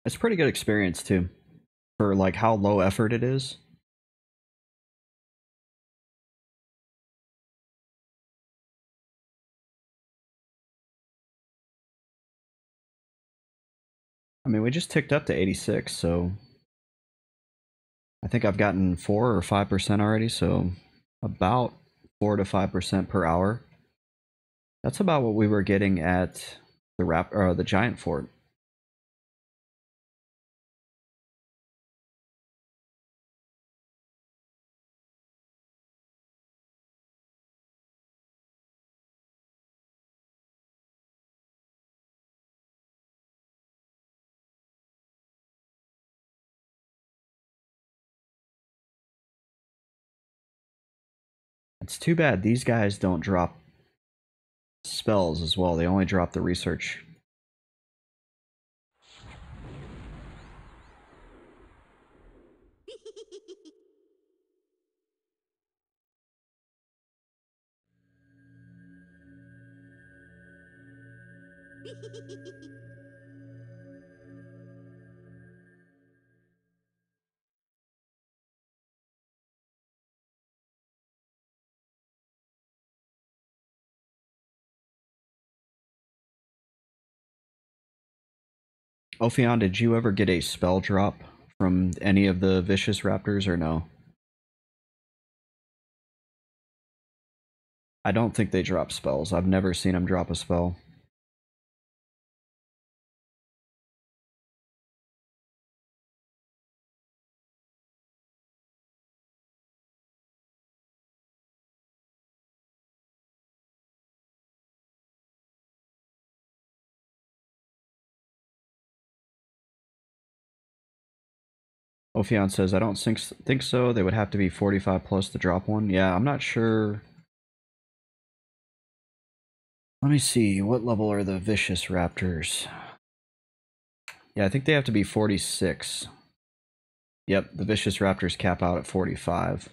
It's pretty good experience too, for like how low effort it is. I mean, we just ticked up to 86, so I think I've gotten 4 or 5% already, so about 4 to 5% per hour. That's about what we were getting at the giant fort. It's too bad these guys don't drop spells as well. They only drop the research. Ophion, did you ever get a spell drop from any of the vicious raptors or no? I don't think they drop spells. I've never seen them drop a spell. Ophion says, I don't think so. They would have to be 45 plus to drop one. Yeah, I'm not sure. Let me see, what level are the vicious raptors? Yeah, I think they have to be 46. Yep, the vicious raptors cap out at 45.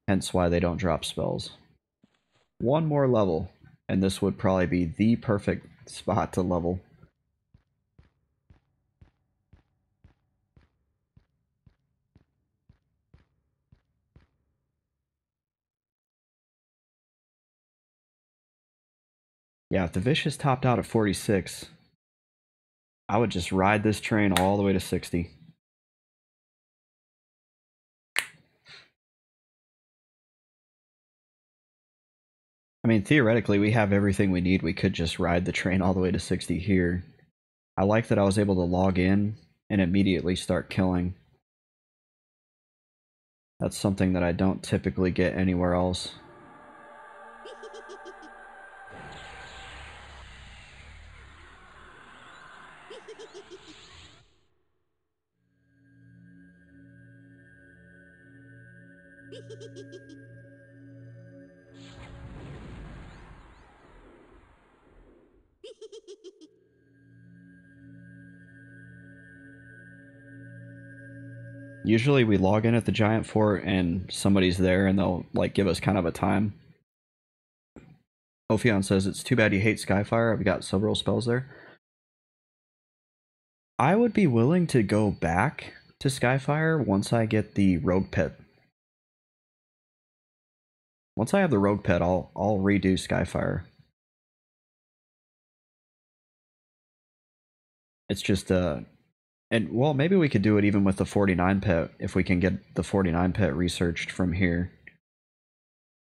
Hence why they don't drop spells. One more level, and this would probably be the perfect spot to level. Yeah, if the vicious topped out at 46, I would just ride this train all the way to 60. I mean, theoretically, we have everything we need. We could just ride the train all the way to 60 here. I like that I was able to log in and immediately start killing. That's something that I don't typically get anywhere else. Usually we log in at the giant fort and somebody's there and they'll like give us kind of a time. Ophion says, it's too bad you hate Skyfire. I've got several spells there. I would be willing to go back to Skyfire once I get the Rogue Pit. Once I have the Rogue Pit, I'll redo Skyfire. It's just and well, maybe we could do it even with the 49 pit if we can get the 49 pit researched from here.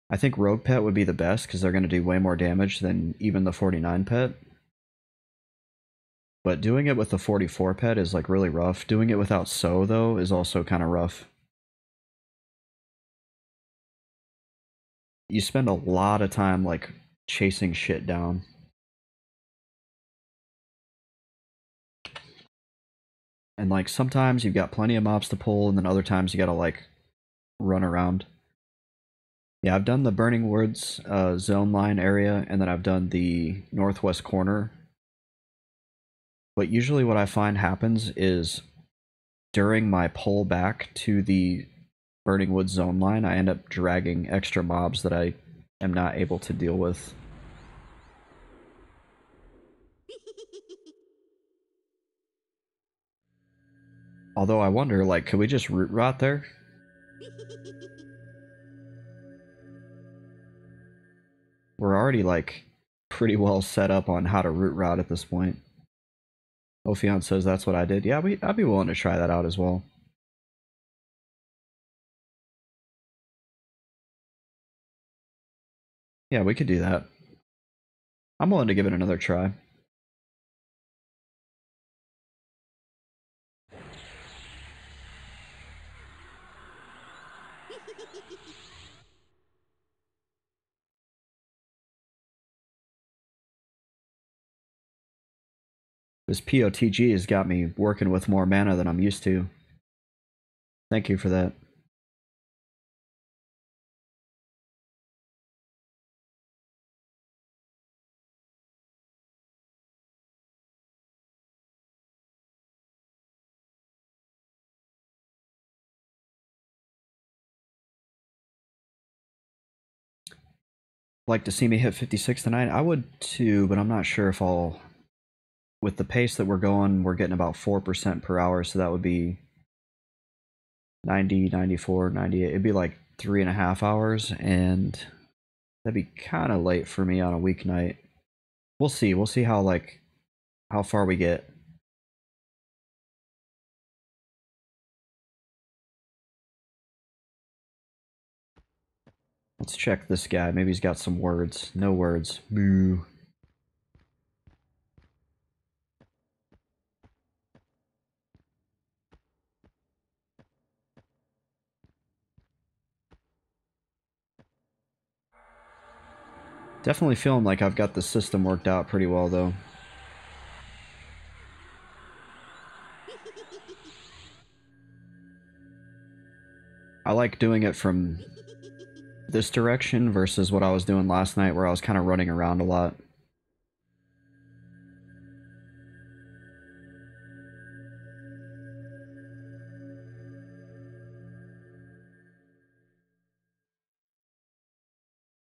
I think Rogue Pit would be the best because they're going to do way more damage than even the 49 pit. But doing it with the 44 pet is like really rough. Doing it without So though is also kind of rough. You spend a lot of time like chasing shit down. And like sometimes you've got plenty of mobs to pull and then other times you gotta like run around. Yeah, I've done the Burning Woods zone line area and then I've done the northwest corner. But usually what I find happens is during my pull back to the Burning Woods zone line, I end up dragging extra mobs that I am not able to deal with. Although I wonder, like, could we just root rot there? We're already, like, pretty well set up on how to root rot at this point. Ophion says that's what I did. Yeah, I'd be willing to try that out as well. Yeah, we could do that. I'm willing to give it another try. This POTG has got me working with more mana than I'm used to. Thank you for that. Like to see me hit 56 tonight? I would too, but I'm not sure if I'll... With the pace that we're going, we're getting about 4% per hour, so that would be 90, 94, 98. It'd be like 3.5 hours, and that'd be kind of late for me on a weeknight. We'll see. We'll see how like how far we get. Let's check this guy. Maybe he's got some words. No words. Boo. Definitely feeling like I've got the system worked out pretty well, though. I like doing it from this direction versus what I was doing last night where I was kind of running around a lot.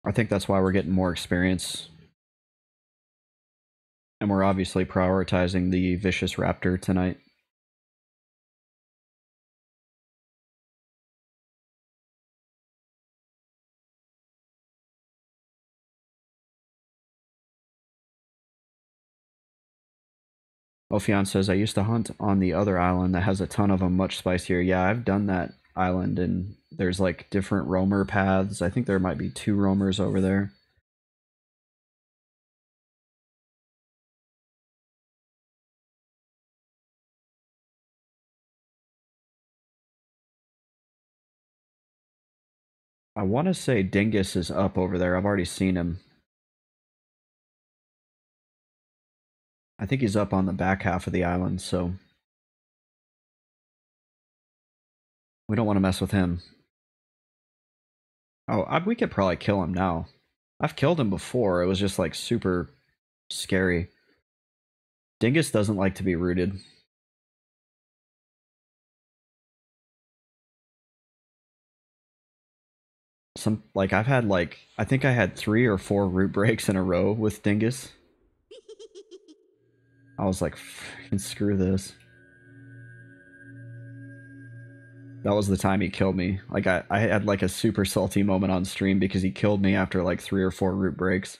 I think that's why we're getting more experience. And we're obviously prioritizing the vicious raptor tonight. Ophion says, I used to hunt on the other island that has a ton of them, much spicier. Yeah, I've done that island, and there's like different roamer paths. I think there might be 2 roamers over there. I want to say Dingus is up over there. I've already seen him. I think he's up on the back half of the island, so we don't want to mess with him. Oh, we could probably kill him now. I've killed him before. It was just like super scary. Dingus doesn't like to be rooted. I've had I think I had 3 or 4 root breaks in a row with Dingus. I was like, screw this. That was the time he killed me. Like I had like a super salty moment on stream because he killed me after like 3 or 4 root breaks.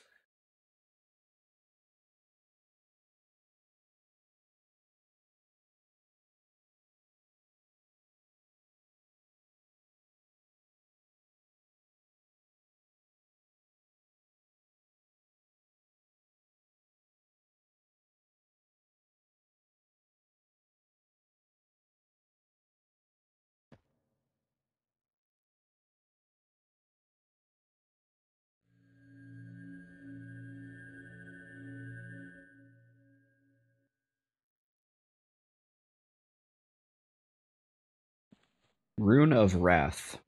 Rune of Wrath.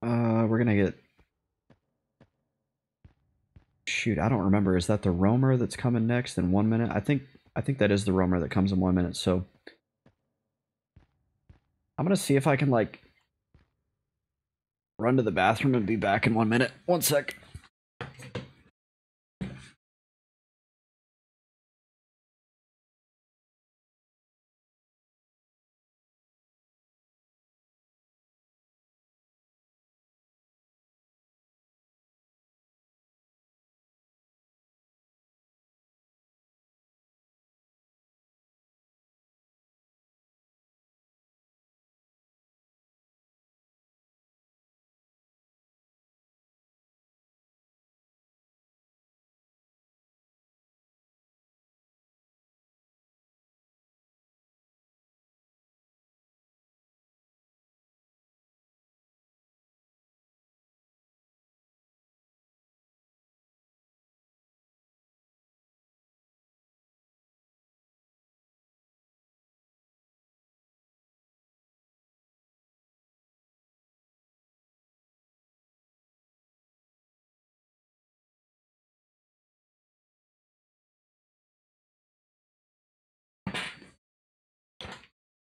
We're gonna get... Shoot, I don't remember. Is that the roamer that's coming next in 1 minute? I think that is the roamer that comes in 1 minute, so... I'm gonna see if I can, like, run to the bathroom and be back in 1 minute. 1 sec.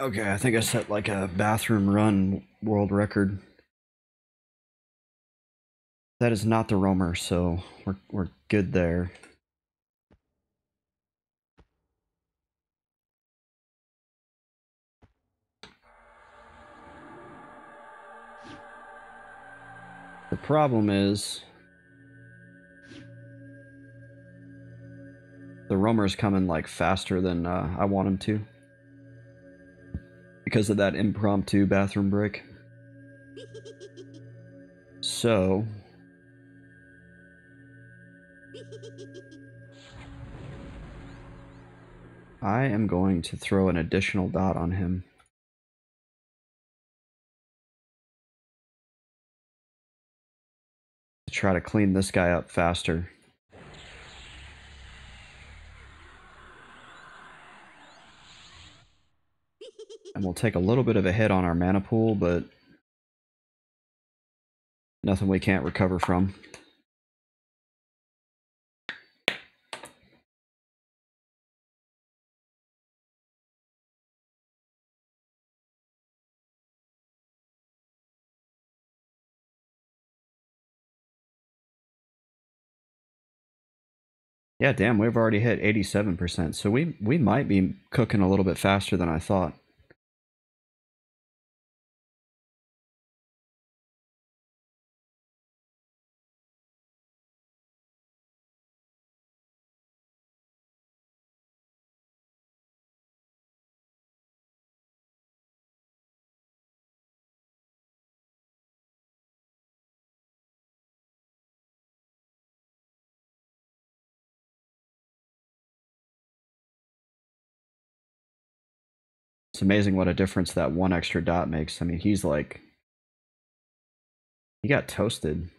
Okay, I think I set like a bathroom run world record. That is not the roamer, so we're good there. The problem is the roamer's coming like faster than I want him to because of that impromptu bathroom break. So I am going to throw an additional dot on him. To try to clean this guy up faster. And we'll take a little bit of a hit on our mana pool, but nothing we can't recover from. Yeah, damn, we've already hit 87%, so we might be cooking a little bit faster than I thought. It's amazing what a difference that one extra dot makes. I mean, he's like, he got toasted.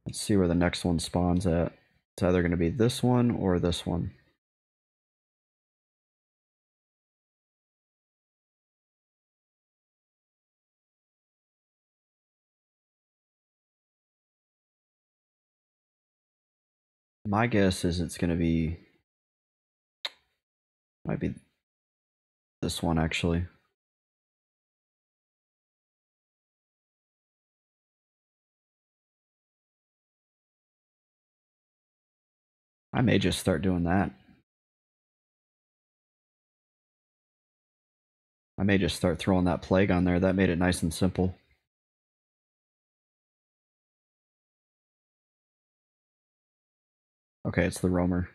Let's see where the next one spawns at. It's either going to be this one or this one. My guess is it's going to be, might be this one actually. I may just start doing that. I may just start throwing that plague on there. That made it nice and simple. Okay, it's the roamer.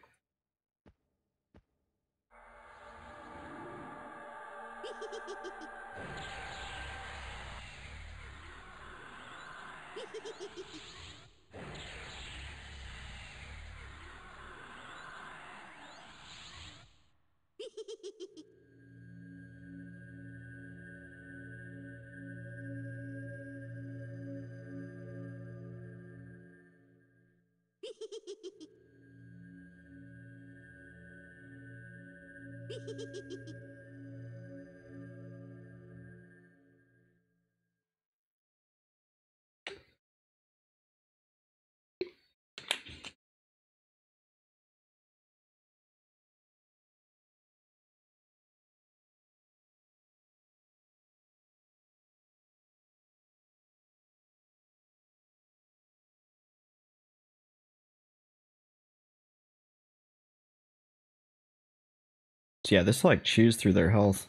So yeah, this like chews through their health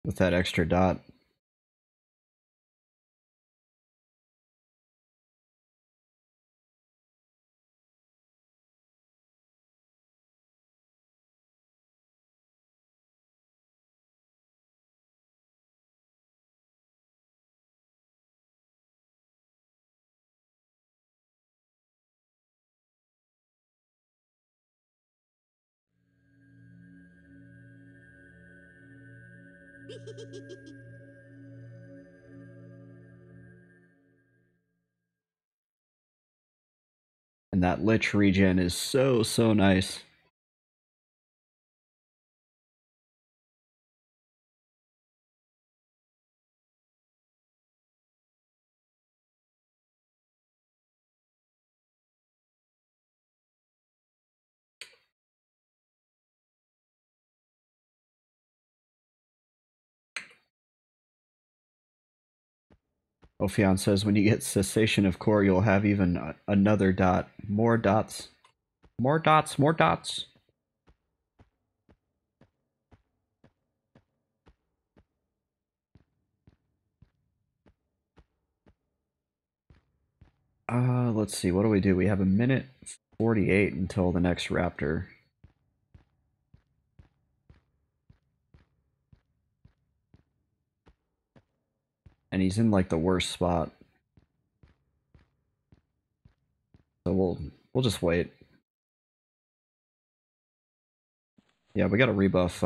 with that extra dot. And that lich regen is so nice. Ophion says when you get cessation of core, you'll have even another dot. More dots. More dots, more dots. Let's see. What do we do? We have a minute 48 until the next raptor. And he's in like the worst spot. So we'll just wait. Yeah, we gotta rebuff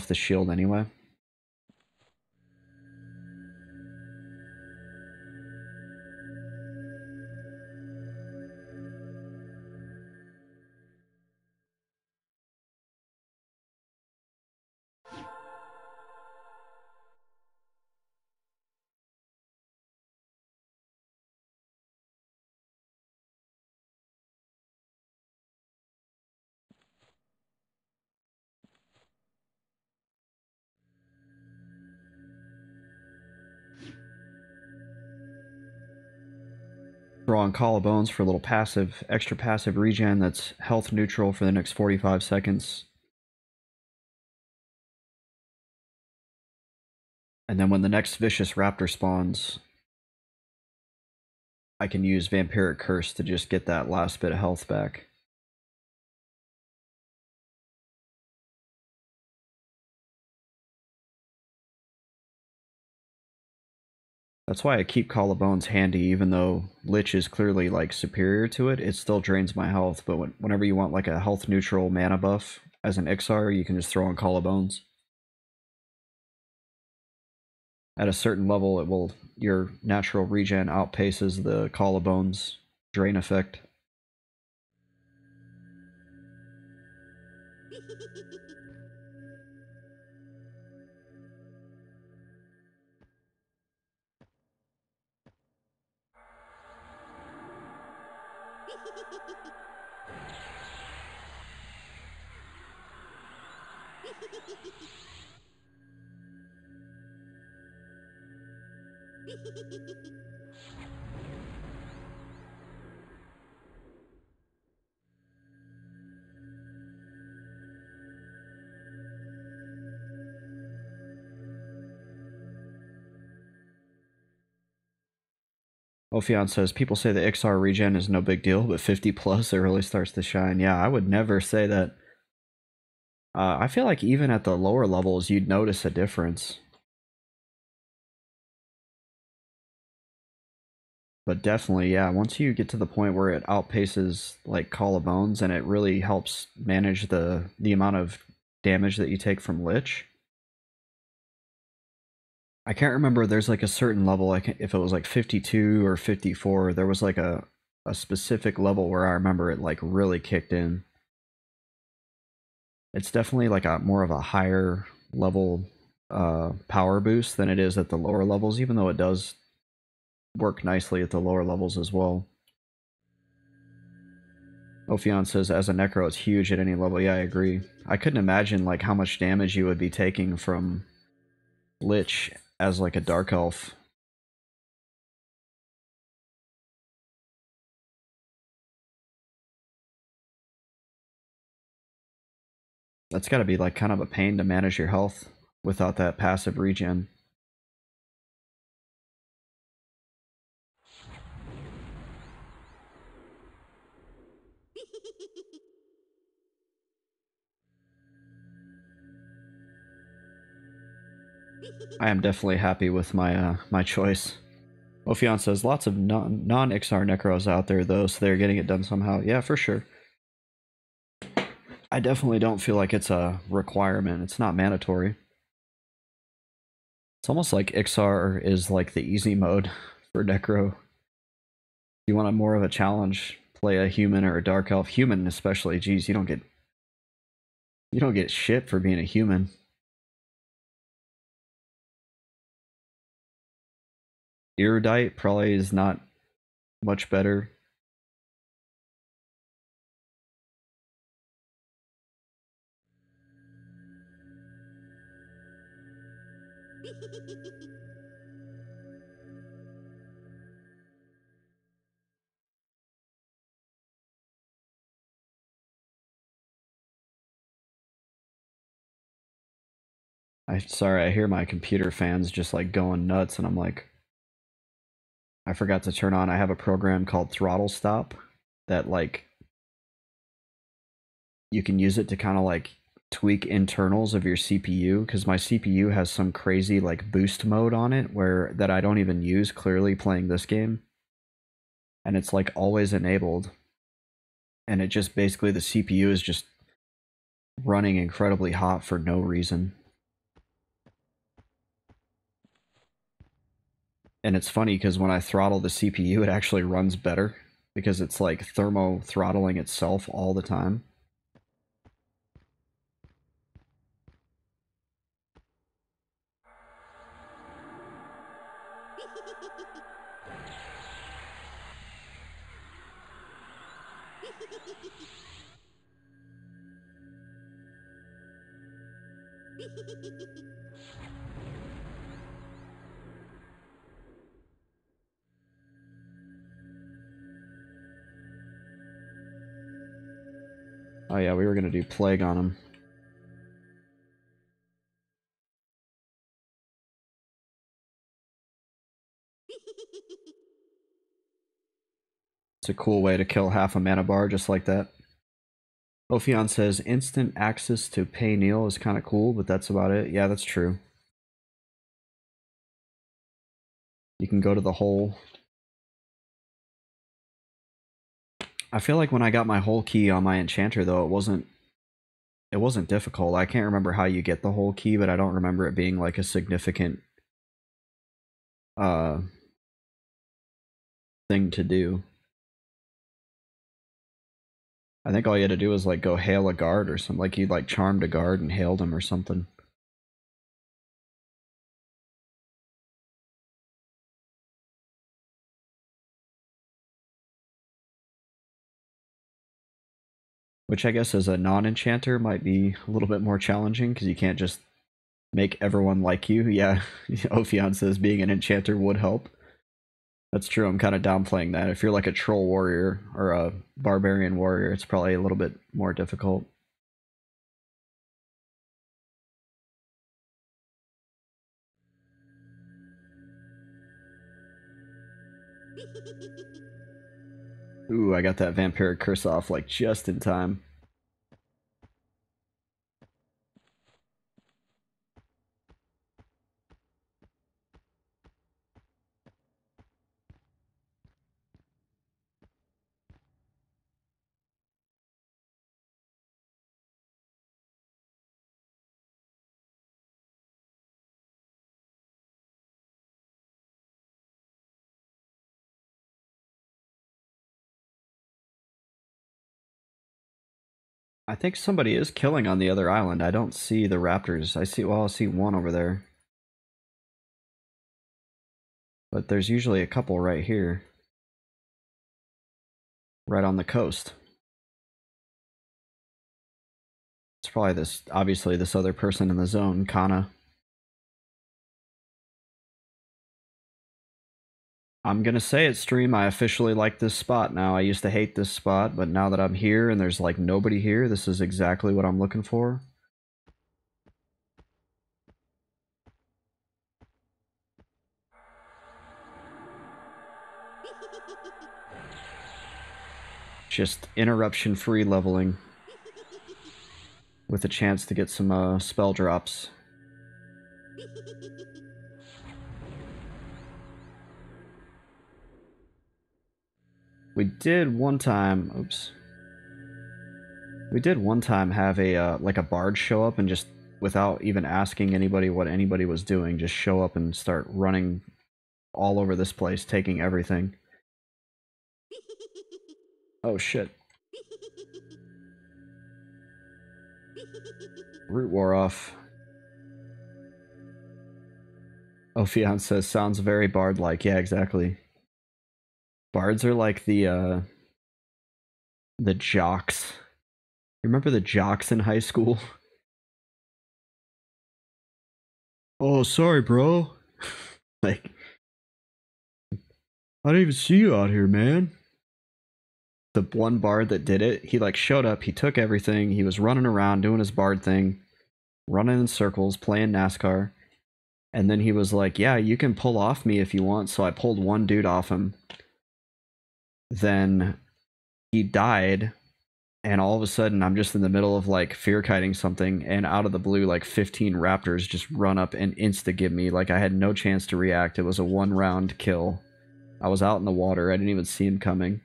the shield anyway. Draw on collarbones for a little passive, extra passive regen that's health neutral for the next 45 seconds. And then when the next vicious raptor spawns, I can use Vampiric Curse to just get that last bit of health back. That's why I keep Collarbones handy, even though Lich is clearly like superior to it. It still drains my health, but whenever you want like a health neutral mana buff as an Ixar, you can just throw on Collarbones. At a certain level, your natural regen outpaces the Collarbones drain effect. Ophion says, people say the Ixar regen is no big deal, but 50 plus, it really starts to shine. Yeah, I would never say that. I feel like even at the lower levels, you'd notice a difference. But definitely, yeah, once you get to the point where it outpaces like Collarbones and it really helps manage the amount of damage that you take from Lich. I can't remember, there's like a certain level, if it was like 52 or 54, there was like a specific level where I remember it like really kicked in. It's definitely like a more of a higher level power boost than it is at the lower levels, even though it does work nicely at the lower levels as well. Ophion says, as a Necro, it's huge at any level. Yeah, I agree. I couldn't imagine like how much damage you would be taking from Lich as like a Dark Elf. That's gotta be like kind of a pain to manage your health without that passive regen. I am definitely happy with my choice. Ophion says, lots of non-Ixar Necros out there though, so they're getting it done somehow. Yeah, for sure. I definitely don't feel like it's a requirement. It's not mandatory. It's almost like Ixar is like the easy mode for Necro. If you want a more of a challenge, play a human or a dark elf. Human especially, geez, you don't get shit for being a human. Erudite probably is not much better. Sorry, I hear my computer fans just like going nuts, and I'm like, I forgot to turn on. I have a program called Throttle Stop that like you can use it to kind of like tweak internals of your CPU, because my CPU has some crazy like boost mode on it where that I don't even use clearly playing this game, and it's like always enabled. and it just basically the CPU is just running incredibly hot for no reason. And it's funny because when I throttle the CPU, it actually runs better because it's like thermo throttling itself all the time. Oh yeah, we were gonna do plague on him. It's a cool way to kill half a mana bar just like that. Ophion says instant access to pay Neil is kind of cool, but that's about it. Yeah, that's true. You can go to the hole. I feel like when I got my whole key on my enchanter though, it wasn't difficult. I can't remember how you get the whole key, but I don't remember it being like a significant thing to do. I think all you had to do was like go hail a guard or something. Like you like charmed a guard and hailed him or something. Which I guess as a non-enchanter might be a little bit more challenging because you can't just make everyone like you. Yeah, Ophion says being an enchanter would help. That's true, I'm kind of downplaying that. If you're like a troll warrior or a barbarian warrior, it's probably a little bit more difficult. Ooh, I got that vampiric curse off like just in time. I think somebody is killing on the other island. I don't see the raptors. I see one over there. But there's usually a couple right here. Right on the coast. It's probably obviously this other person in the zone, Kana. I'm gonna say it, stream. I officially like this spot now. I used to hate this spot, but now that I'm here and there's like nobody here, this is exactly what I'm looking for. Just interruption-free leveling with a chance to get some spell drops. We did one time, oops. We did one time have a like a bard show up and just without even asking anybody what anybody was doing, just show up and start running all over this place, taking everything. Oh shit. Root wore off. Ophion says, sounds very bard-like. Yeah, exactly. Bards are like the jocks. Remember the jocks in high school? Oh, sorry, bro. Like, I didn't even see you out here, man. The one bard that did it, he like showed up, he took everything, he was running around doing his bard thing, running in circles, playing NASCAR. And then he was like, yeah, you can pull off me if you want. So I pulled one dude off him. Then he died. And all of a sudden, I'm just in the middle of like fear kiting something. And out of the blue, like 15 raptors just run up and insta-give me. Like I had no chance to react. It was a 1-round kill. I was out in the water. I didn't even see him coming.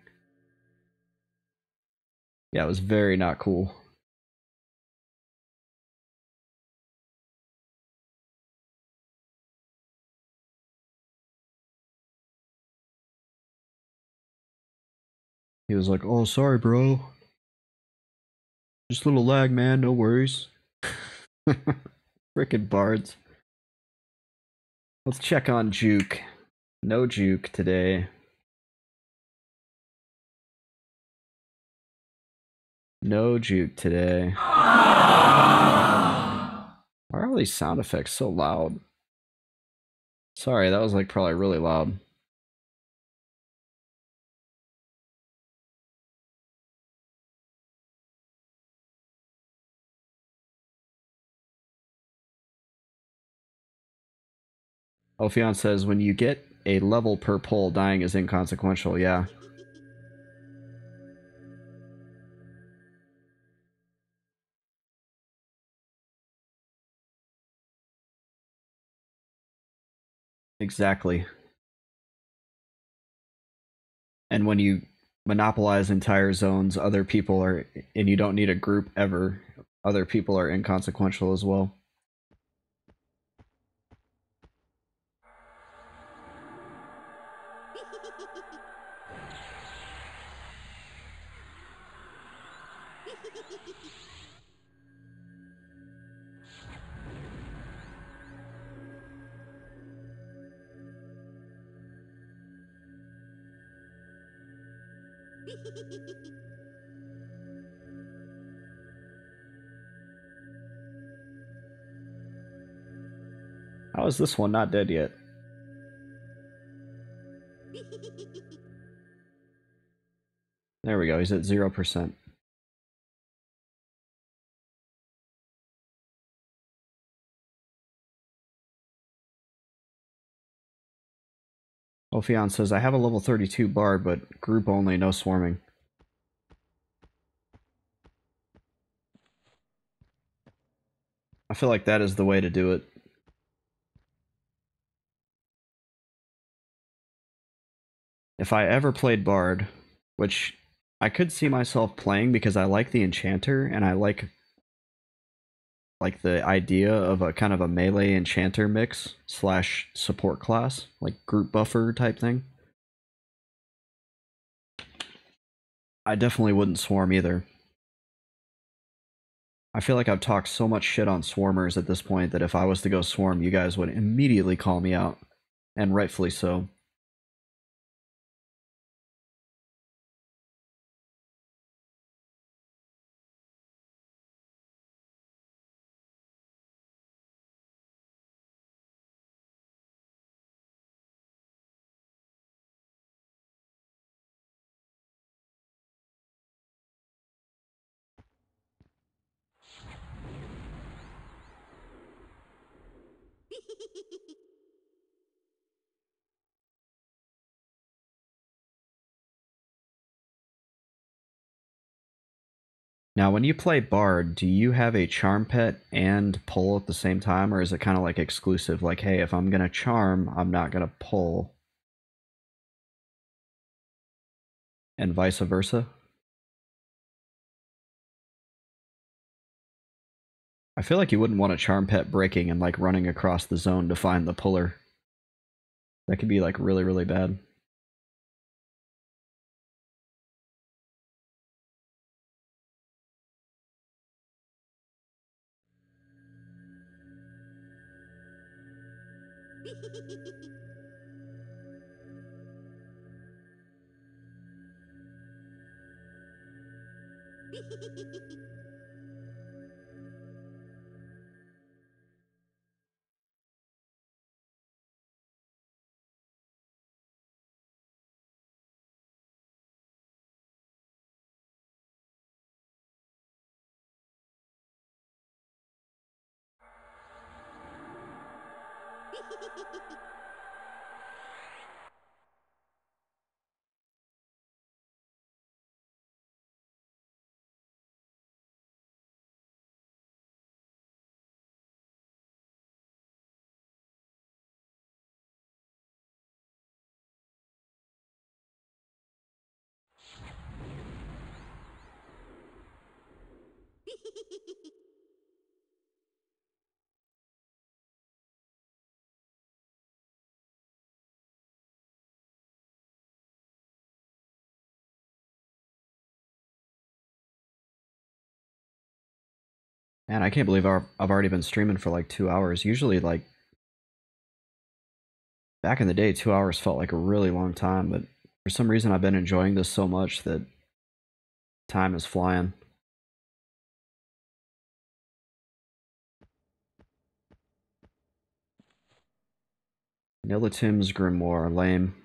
Yeah, it was very not cool. He was like, "Oh, sorry, bro. Just a little lag, man. No worries." Frickin' bards. Let's check on Juke. No Juke today. No Juke today. Why are all these sound effects so loud? Sorry, that was like probably really loud. Ophion says, when you get a level per pull, dying is inconsequential. Yeah. Exactly. And when you monopolize entire zones, other people are, and you don't need a group ever, other people are inconsequential as well. How is this one not dead yet? There we go, he's at 0%. Ophion says, I have a level 32 bard, but group only, no swarming. I feel like that is the way to do it. If I ever played bard, which I could see myself playing because I like the enchanter and I like the idea of a kind of a melee enchanter mix slash support class, like group buffer type thing. I definitely wouldn't swarm either. I feel like I've talked so much shit on swarmers at this point that if I was to go swarm, you guys would immediately call me out. And rightfully so. Now, when you play Bard, do you have a charm pet and pull at the same time, or is it kind of like exclusive? Like, hey, if I'm gonna charm, I'm not gonna pull, and vice versa? I feel like you wouldn't want a charm pet breaking and like running across the zone to find the puller. That could be like really, really bad. Man, I can't believe I've already been streaming for like 2 hours. Usually, like, back in the day, 2 hours felt like a really long time, but for some reason I've been enjoying this so much that time is flying. Nilatim's Grimoire, lame.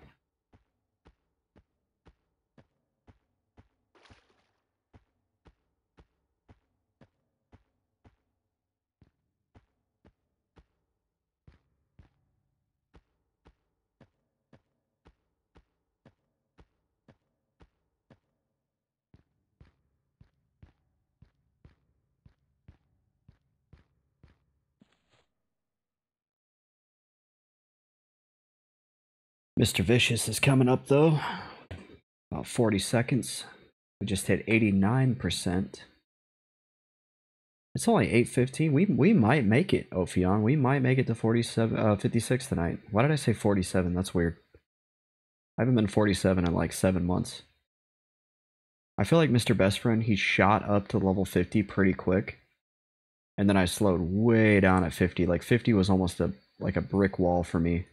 Mr. Vicious is coming up though. About 40 seconds. We just hit 89%. It's only 8:15. We might make it, Ophion. We might make it to 56 tonight. Why did I say 47? That's weird. I haven't been 47 in like 7 months. I feel like Mr. Best Friend, he shot up to level 50 pretty quick. And then I slowed way down at 50. Like 50 was almost like a brick wall for me.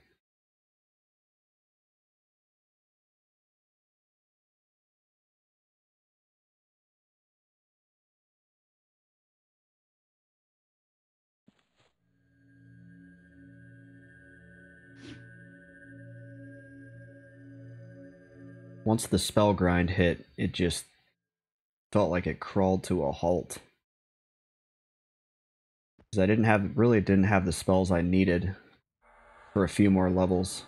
Once the spell grind hit, it just felt like it crawled to a halt. Because I didn't have the spells I needed for a few more levels.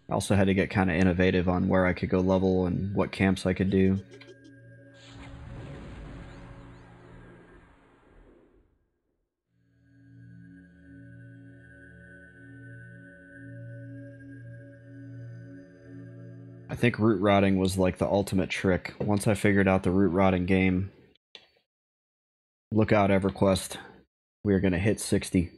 I also had to get kind of innovative on where I could go level and what camps I could do. I think root rotting was like the ultimate trick. Once I figured out the root rotting game, look out EverQuest. We are going to hit 60.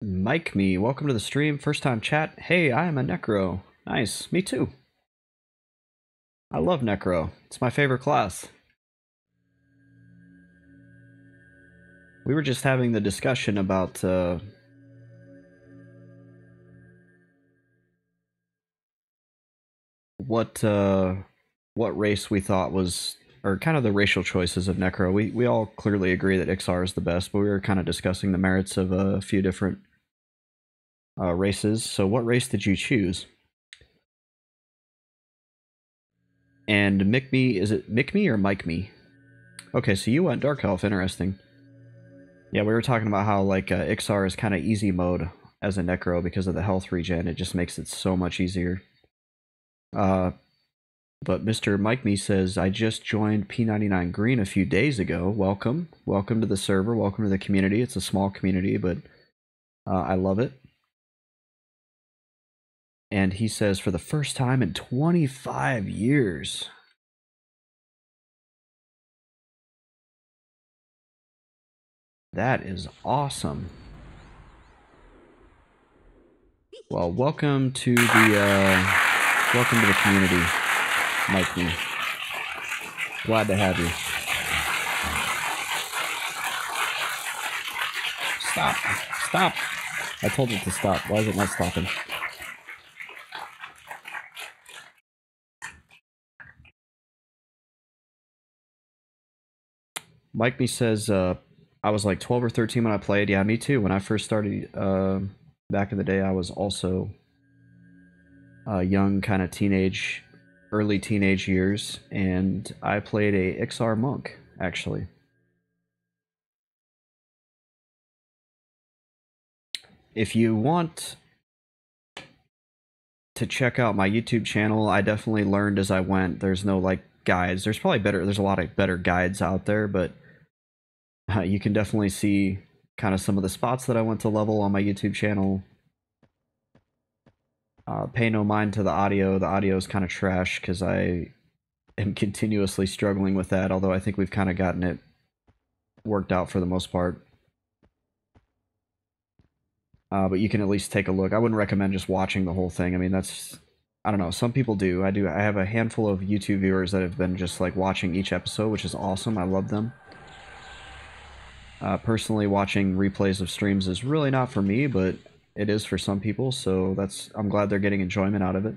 Mike me, welcome to the stream. First time chat. Hey, I am a Necro. Nice, me too. I love Necro. It's my favorite class. We were just having the discussion about what race we thought was, or kind of the racial choices of Necro. We all clearly agree that Ixar is the best, but we were kind of discussing the merits of a few different races. So what race did you choose? And Mick is it Mick or Mike me? Okay, so you went Dark Elf, interesting. Yeah, we were talking about how like Ixar is kind of easy mode as a Necro because of the health regen. It just makes it so much easier. But Mr. Mike me says, I just joined P99 Green a few days ago. Welcome. Welcome to the server. Welcome to the community. It's a small community, but I love it. And he says, for the first time in 25 years. That is awesome. Well, welcome to the community, Mike me. Glad to have you. Stop. Stop. I told it to stop. Why is it not stopping? Mike me says, I was like 12 or 13 when I played. Yeah, me too. When I first started back in the day, I was also young, kind of teenage, early teenage years, and I played a Ixar monk, actually. if you want to check out my YouTube channel, I definitely learned as I went. There's no like guides. There's a lot of better guides out there, but you can definitely see kind of some of the spots that I went to level on my YouTube channel. Pay no mind to the audio. The audio is kind of trash because I am continuously struggling with that, although I think we've kind of gotten it worked out for the most part. But you can at least take a look. I wouldn't recommend just watching the whole thing. I mean, I don't know. Some people do. I do. I have a handful of YouTube viewers that have been just like watching each episode, which is awesome. I love them. Personally, watching replays of streams is really not for me, but it is for some people. So I'm glad they're getting enjoyment out of it.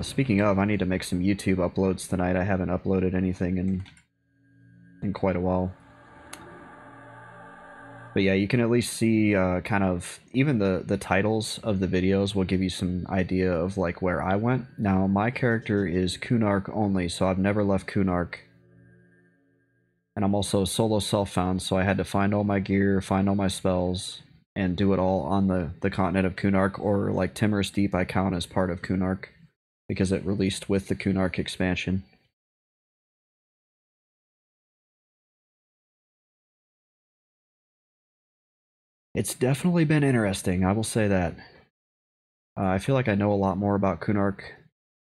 Speaking of, I need to make some YouTube uploads tonight. I haven't uploaded anything in quite a while. But yeah, you can at least see kind of even the titles of the videos will give you some idea of like where I went. Now my character is Kunark only, so I've never left Kunark. And I'm also solo self-found, so I had to find all my gear, find all my spells, and do it all on the continent of Kunark, or like Timorous Deep I count as part of Kunark, because it released with the Kunark expansion. It's definitely been interesting, I will say that. I feel like I know a lot more about Kunark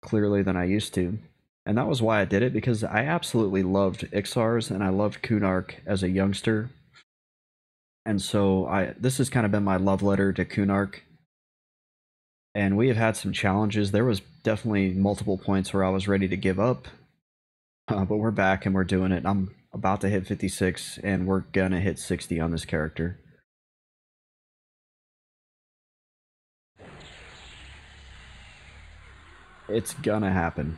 clearly than I used to. And that was why I did it, because I absolutely loved Ixars and I loved Kunark as a youngster. And so this has kind of been my love letter to Kunark. And we have had some challenges. There was definitely multiple points where I was ready to give up. But we're back and we're doing it. I'm about to hit 56 and we're gonna hit 60 on this character. It's gonna happen.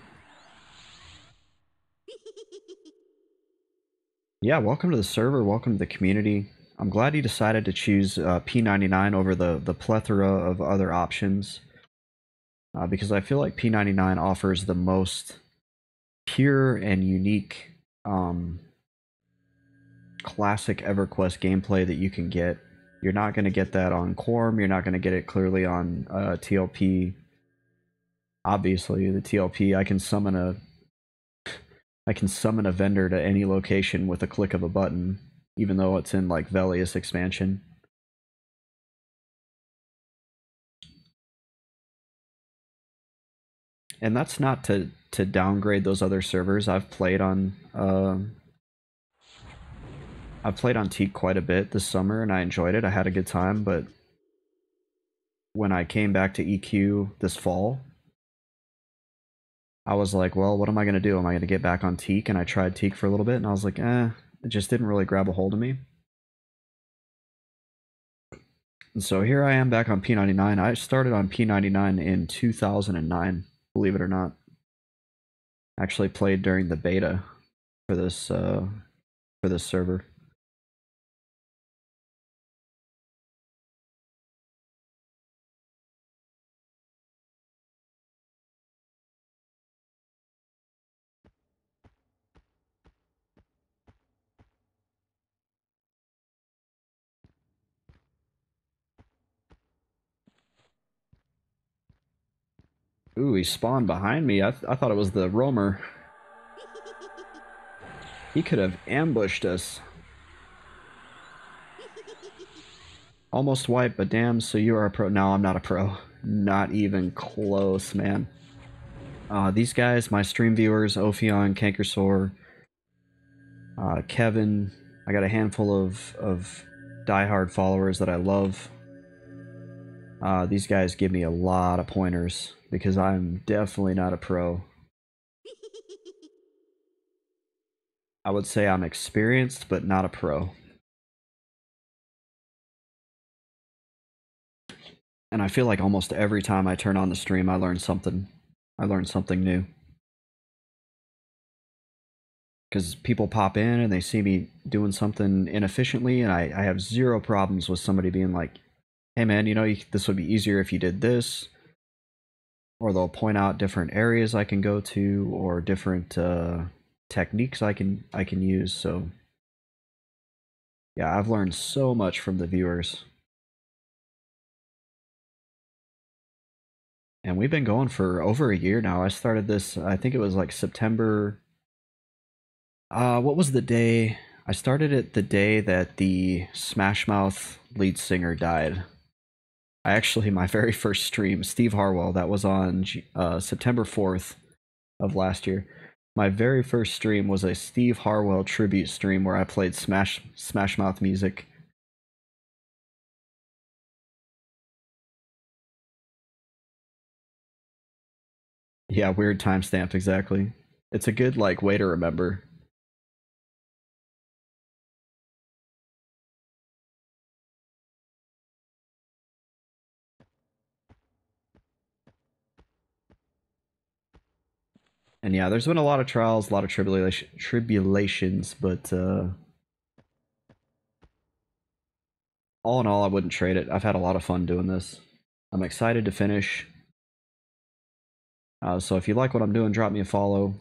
Yeah, welcome to the server, welcome to the community. I'm glad you decided to choose P99 over the plethora of other options. Because I feel like P99 offers the most pure and unique classic EverQuest gameplay that you can get. You're not going to get that on Quorum, you're not going to get it clearly on TLP. Obviously, the TLP, I can summon a vendor to any location with a click of a button, even though it's in like Velius expansion. And that's not to downgrade those other servers. I've played on Teak quite a bit this summer and I enjoyed it. I had a good time, but when I came back to EQ this fall, I was like, well, what am I going to do? Am I going to get back on Teak? And I tried Teak for a little bit and I was like, it just didn't really grab a hold of me. And so here I am back on P99. I started on P99 in 2009, believe it or not. I actually played during the beta for this server. Ooh, he spawned behind me. I thought it was the roamer. He could have ambushed us. Almost wiped, but damn, so you are a pro. No, I'm not a pro. Not even close, man. These guys, my stream viewers, Ophion, Cankersaur, Kevin, I got a handful of diehard followers that I love. These guys give me a lot of pointers because I'm definitely not a pro. I would say I'm experienced, but not a pro. And I feel like almost every time I turn on the stream, I learn something. I learn something new. Because people pop in and they see me doing something inefficiently, and I have zero problems with somebody being like, hey man, you know, this would be easier if you did this. Or they'll point out different areas I can go to, or different techniques I can use. So yeah, I've learned so much from the viewers. And we've been going for over a year now. I started this, I think it was like September. What was the day? I started it the day that the Smash Mouth lead singer died. I actually, my very first stream, Steve Harwell, that was on September 4th of last year. My very first stream was a Steve Harwell tribute stream where I played Smash Mouth music. Yeah, weird timestamp, exactly. It's a good like way to remember. And yeah, there's been a lot of trials, a lot of tribulations, but all in all, I wouldn't trade it. I've had a lot of fun doing this. I'm excited to finish. So if you like what I'm doing, drop me a follow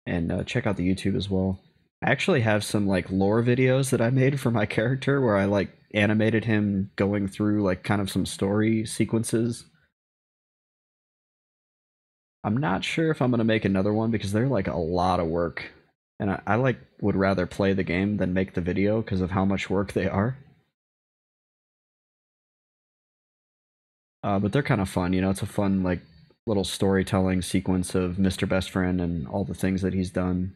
and check out the YouTube as well. I actually have some like lore videos that I made for my character where I like animated him going through like kind of some story sequences. I'm not sure if I'm gonna make another one because they're like a lot of work, and I like would rather play the game than make the video because of how much work they are. But they're kind of fun, you know. It's a fun like little storytelling sequence of Mr. Best Friend and all the things that he's done.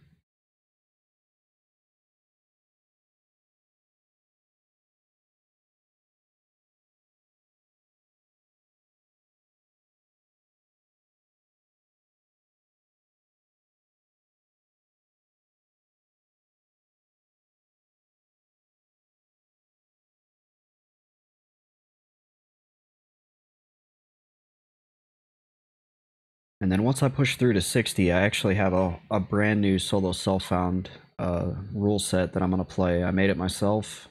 And then once I push through to 60, I actually have a brand new solo self-found rule set that I'm gonna play. I made it myself.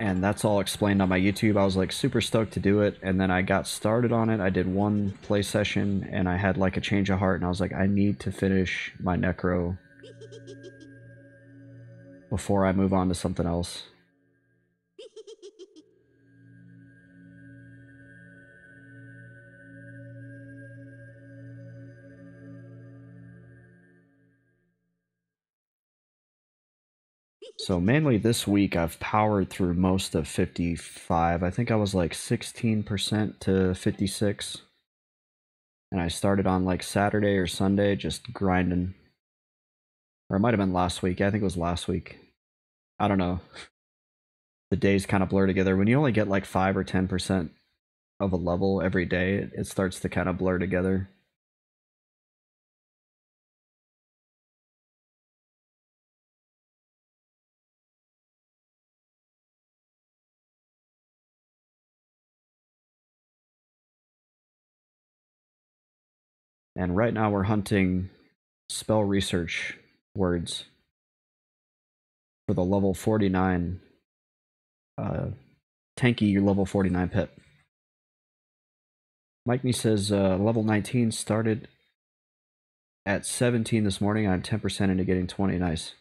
And that's all explained on my YouTube. I was like super stoked to do it, and then I got started on it. I did one play session, and I had like a change of heart, and I was like, I need to finish my Necro before I move on to something else. So mainly this week, I've powered through most of 55. I think I was like 16% to 56. And I started on like Saturday or Sunday just grinding. Or it might have been last week. I think it was last week. I don't know. The days kind of blur together. When you only get like 5 or 10% of a level every day, it starts to kind of blur together. And right now we're hunting spell research words for the level 49 tanky level 49 pet. Mike Me says level 19 started at 17 this morning. I'm 10% into getting 20. Nice.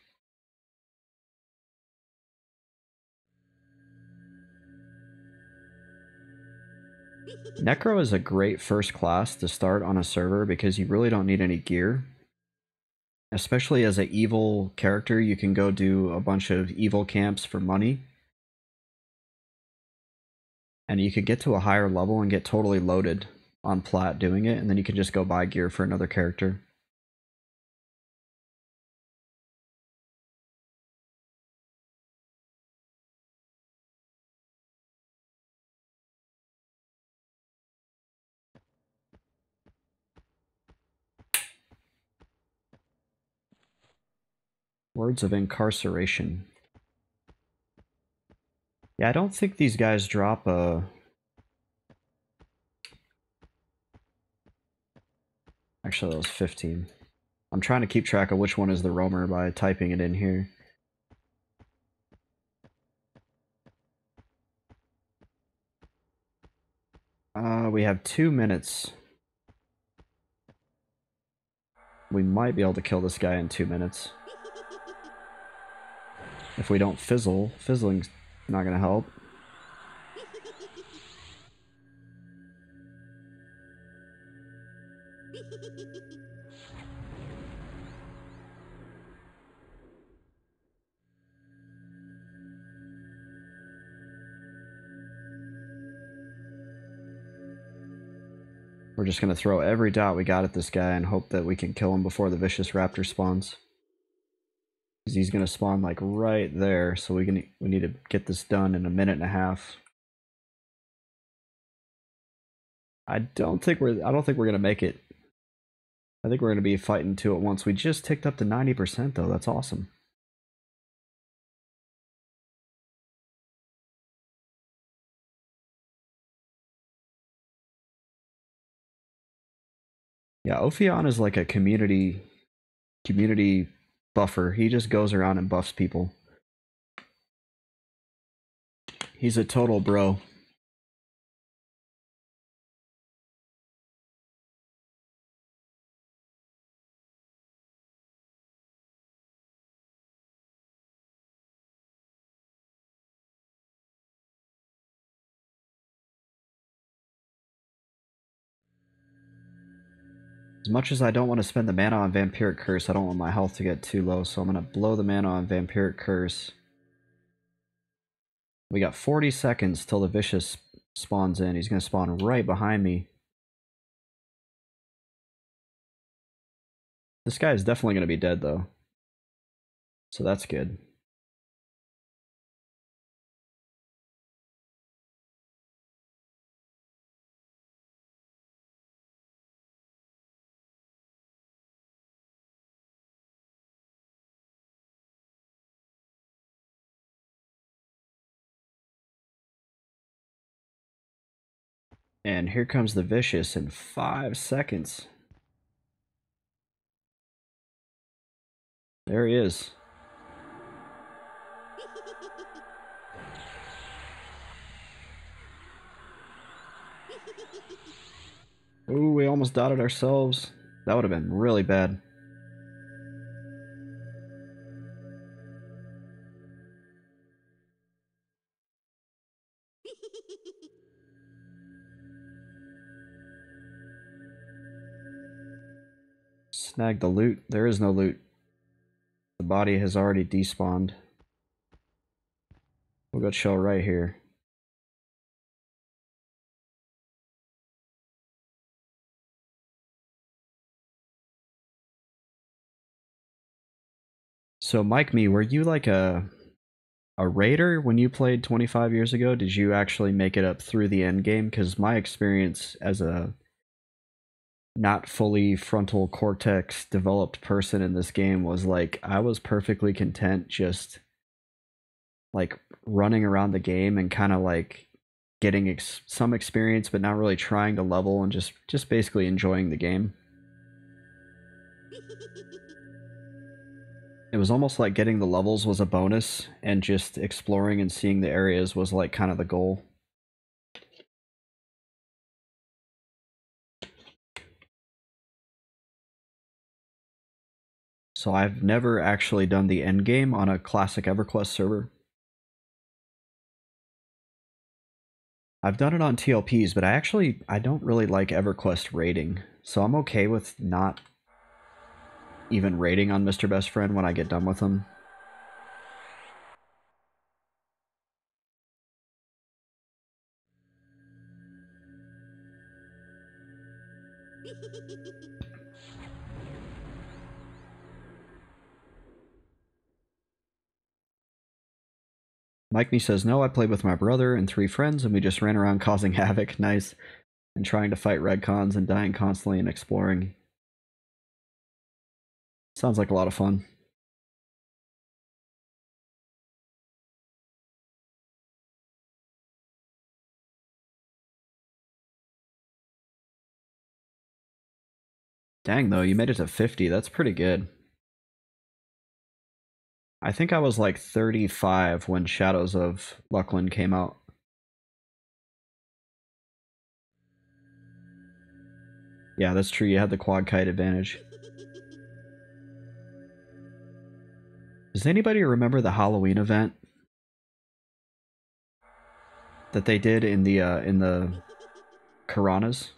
Necro is a great first class to start on a server because you really don't need any gear. Especially as an evil character, you can go do a bunch of evil camps for money. And you could get to a higher level and get totally loaded on plat doing it, and then you can just go buy gear for another character. Words of incarceration. Yeah, I don't think these guys drop a... Actually, that was 15. I'm trying to keep track of which one is the roamer by typing it in here. We have 2 minutes. We might be able to kill this guy in 2 minutes. If we don't fizzle. Fizzling's not gonna help. We're just going to throw every dot we got at this guy and hope that we can kill him before the vicious raptor spawns. Because he's going to spawn like right there, so we need to get this done in a minute and a half. I don't think we're going to make it. I think we're going to be fighting two at once. We just ticked up to 90% though. That's awesome. Yeah, Ophion is like a community buffer. He just goes around and buffs people. He's a total bro. As much as I don't want to spend the mana on Vampiric Curse, I don't want my health to get too low, so I'm going to blow the mana on Vampiric Curse. We got 40 seconds till the Vicious spawns in. He's going to spawn right behind me. This guy is definitely going to be dead, though. So that's good. And here comes the Vicious in 5 seconds. There he is. Ooh, we almost dotted ourselves. That would have been really bad. Snag the loot. There is no loot. The body has already despawned. We'll go chill right here. So Mike Me, were you like a raider when you played 25 years ago? Did you actually make it up through the end game? Because my experience as a not fully frontal cortex developed person in this game was like I was perfectly content just like running around the game and kind of like getting some experience but not really trying to level and just basically enjoying the game. It was almost like getting the levels was a bonus and just exploring and seeing the areas was like kind of the goal. So I've never actually done the end game on a classic EverQuest server. I've done it on TLPs, but I don't really like EverQuest raiding, so I'm okay with not even raiding on Mr. Best Friend when I get done with him. Mike Me says, no, I played with my brother and 3 friends and we just ran around causing havoc, nice, and trying to fight redcons and dying constantly and exploring. Sounds like a lot of fun. Dang though, you made it to 50, that's pretty good. I think I was like 35 when Shadows of Luckland came out. Yeah, that's true, you had the quad kite advantage. Does anybody remember the Halloween event that they did in the Karanas?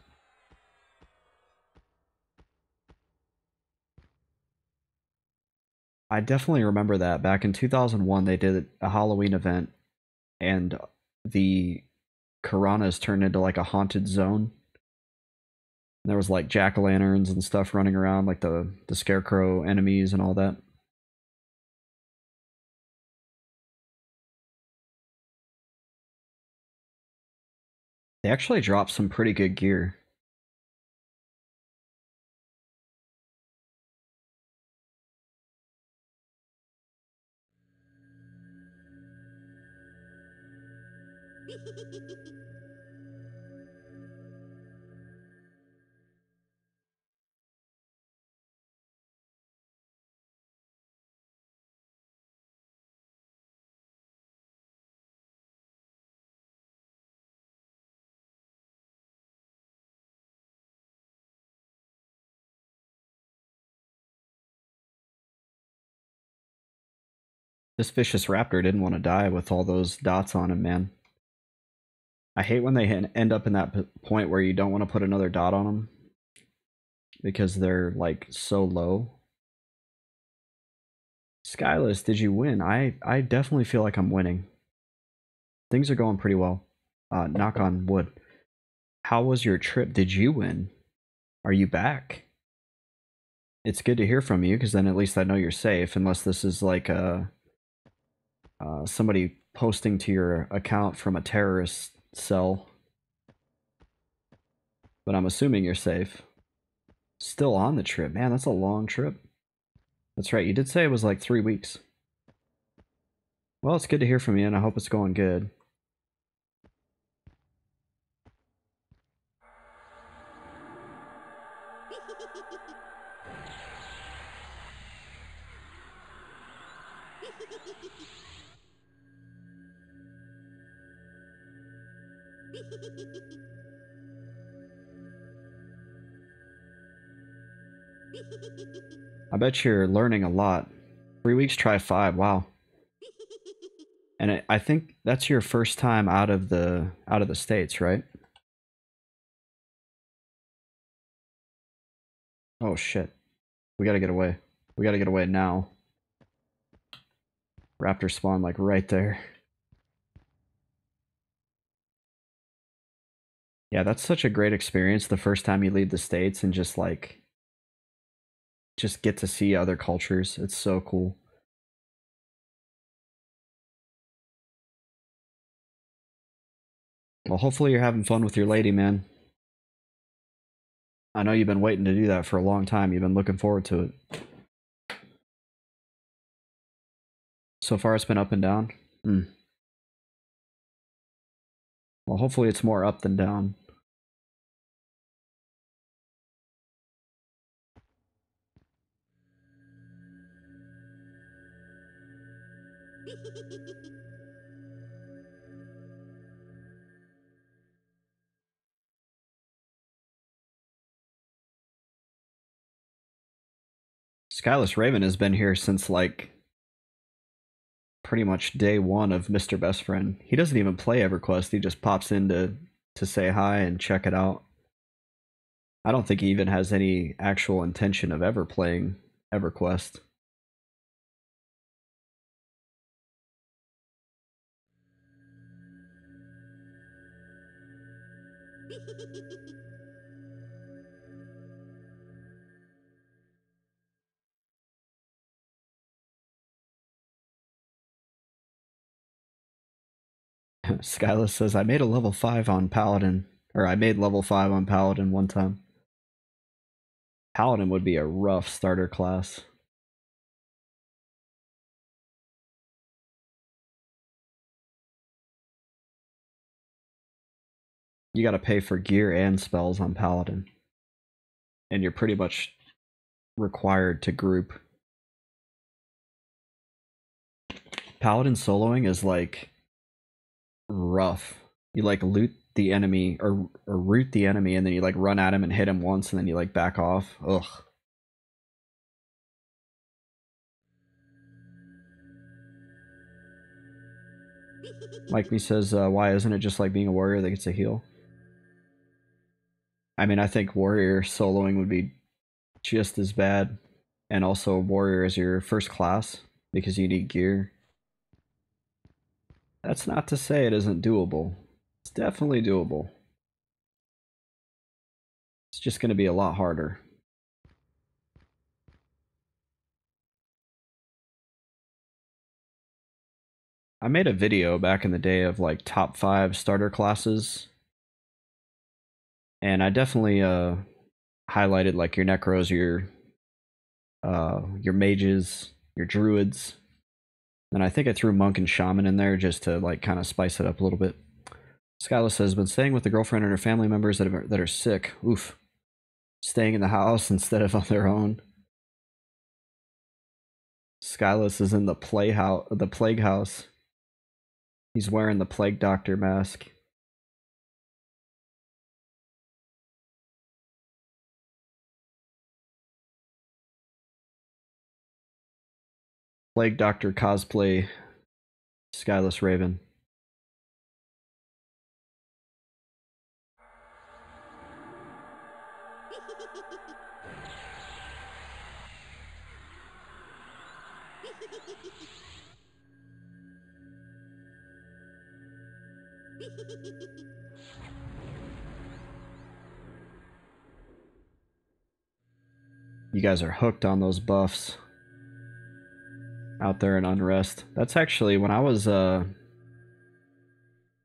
I definitely remember that. Back in 2001, they did a Halloween event, and the Karanas turned into like a haunted zone. And there was like jack-o'-lanterns and stuff running around, like the scarecrow enemies and all that. They actually dropped some pretty good gear. This vicious raptor didn't want to die with all those dots on him, man. I hate when they end up in that point where you don't want to put another dot on them because they're like so low. Skyless, did you win? I definitely feel like I'm winning. Things are going pretty well. Knock on wood. How was your trip? Did you win? Are you back? It's good to hear from you because then at least I know you're safe. Unless this is like somebody posting to your account from a terrorist cell. But I'm assuming you're safe. Still on the trip. Man, that's a long trip. That's right. You did say it was like 3 weeks. Well, it's good to hear from you, and I hope it's going good. I bet you're learning a lot. 3 weeks, try 5. Wow. And I think that's your first time out of the states, right? Oh shit. We gotta get away. We gotta get away now. Raptor spawn like right there. Yeah, that's such a great experience the first time you leave the states and just like just get to see other cultures. It's so cool. Well, hopefully you're having fun with your lady, man. I know you've been waiting to do that for a long time. You've been looking forward to it. So far, it's been up and down. Well, hopefully it's more up than down. Skyless Raven has been here since like pretty much day one of Mr. Best Friend. He doesn't even play EverQuest. He just pops in to say hi and check it out. I don't think he even has any actual intention of ever playing EverQuest. Skyless says, I made a level 5 on Paladin. Or I made level 5 on Paladin one time. Paladin would be a rough starter class. You gotta pay for gear and spells on Paladin. And you're pretty much required to group. Paladin soloing is like rough. You like loot the enemy or root the enemy and then you like run at him and hit him once and then you like back off. Ugh. Mike me says, why isn't it just like being a warrior that gets a heal? I mean, I think warrior soloing would be just as bad. and also warrior as your first class because you need gear. That's not to say it isn't doable. It's definitely doable. It's just going to be a lot harder. I made a video back in the day of like top 5 starter classes, and I definitely highlighted like your necros, your mages, your druids, and I think I threw monk and shaman in there just to like kind of spice it up a little bit. Skyla says, been staying with the girlfriend and her family members that are sick. Oof. Staying in the house instead of on their own. Skyless is in the plague house. He's wearing the plague doctor mask. Plague doctor cosplay. Skyless Raven. You guys are hooked on those buffs out there in Unrest. That's actually when I was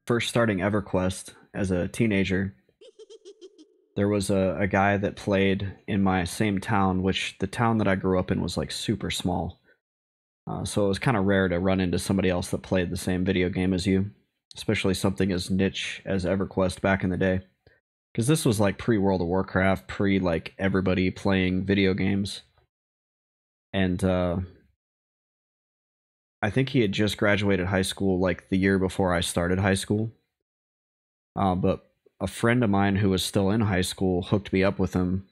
first starting EverQuest as a teenager. There was a guy that played in my same town, which the town that I grew up in was like super small. So it was kind of rare to run into somebody else that played the same video game as you, especially something as niche as EverQuest back in the day. Because this was like pre-World of Warcraft, pre like everybody playing video games. And I think he had just graduated high school like the year before I started high school. But a friend of mine who was still in high school hooked me up with him.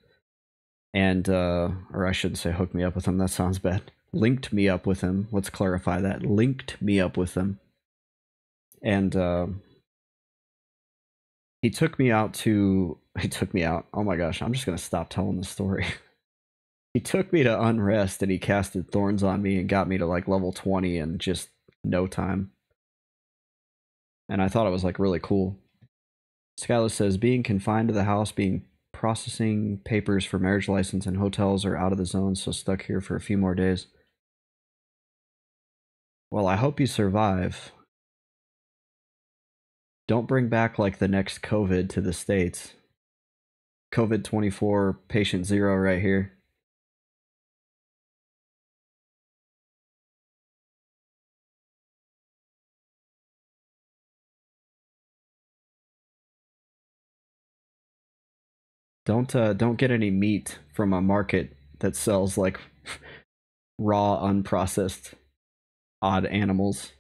And, or I shouldn't say hooked me up with him, that sounds bad. Linked me up with him. Let's clarify that. Linked me up with him. And he took me out. Oh my gosh, I'm just going to stop telling the story. He took me to Unrest and he casted Thorns on me and got me to like level 20 in just no time. And I thought it was like really cool. Skylar says, being confined to the house, being processing papers for marriage license and hotels are out of the zone, so stuck here for a few more days. Well, I hope you survive. Don't bring back like the next COVID to the States. COVID 24 patient 0 right here. Don't get any meat from a market that sells like raw, unprocessed, odd animals.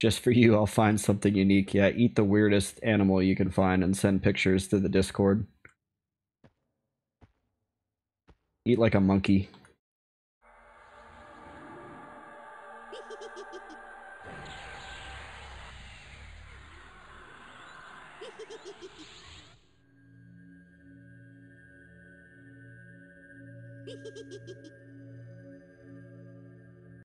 Just for you, I'll find something unique. Yeah, eat the weirdest animal you can find and send pictures to the Discord. Eat like a monkey.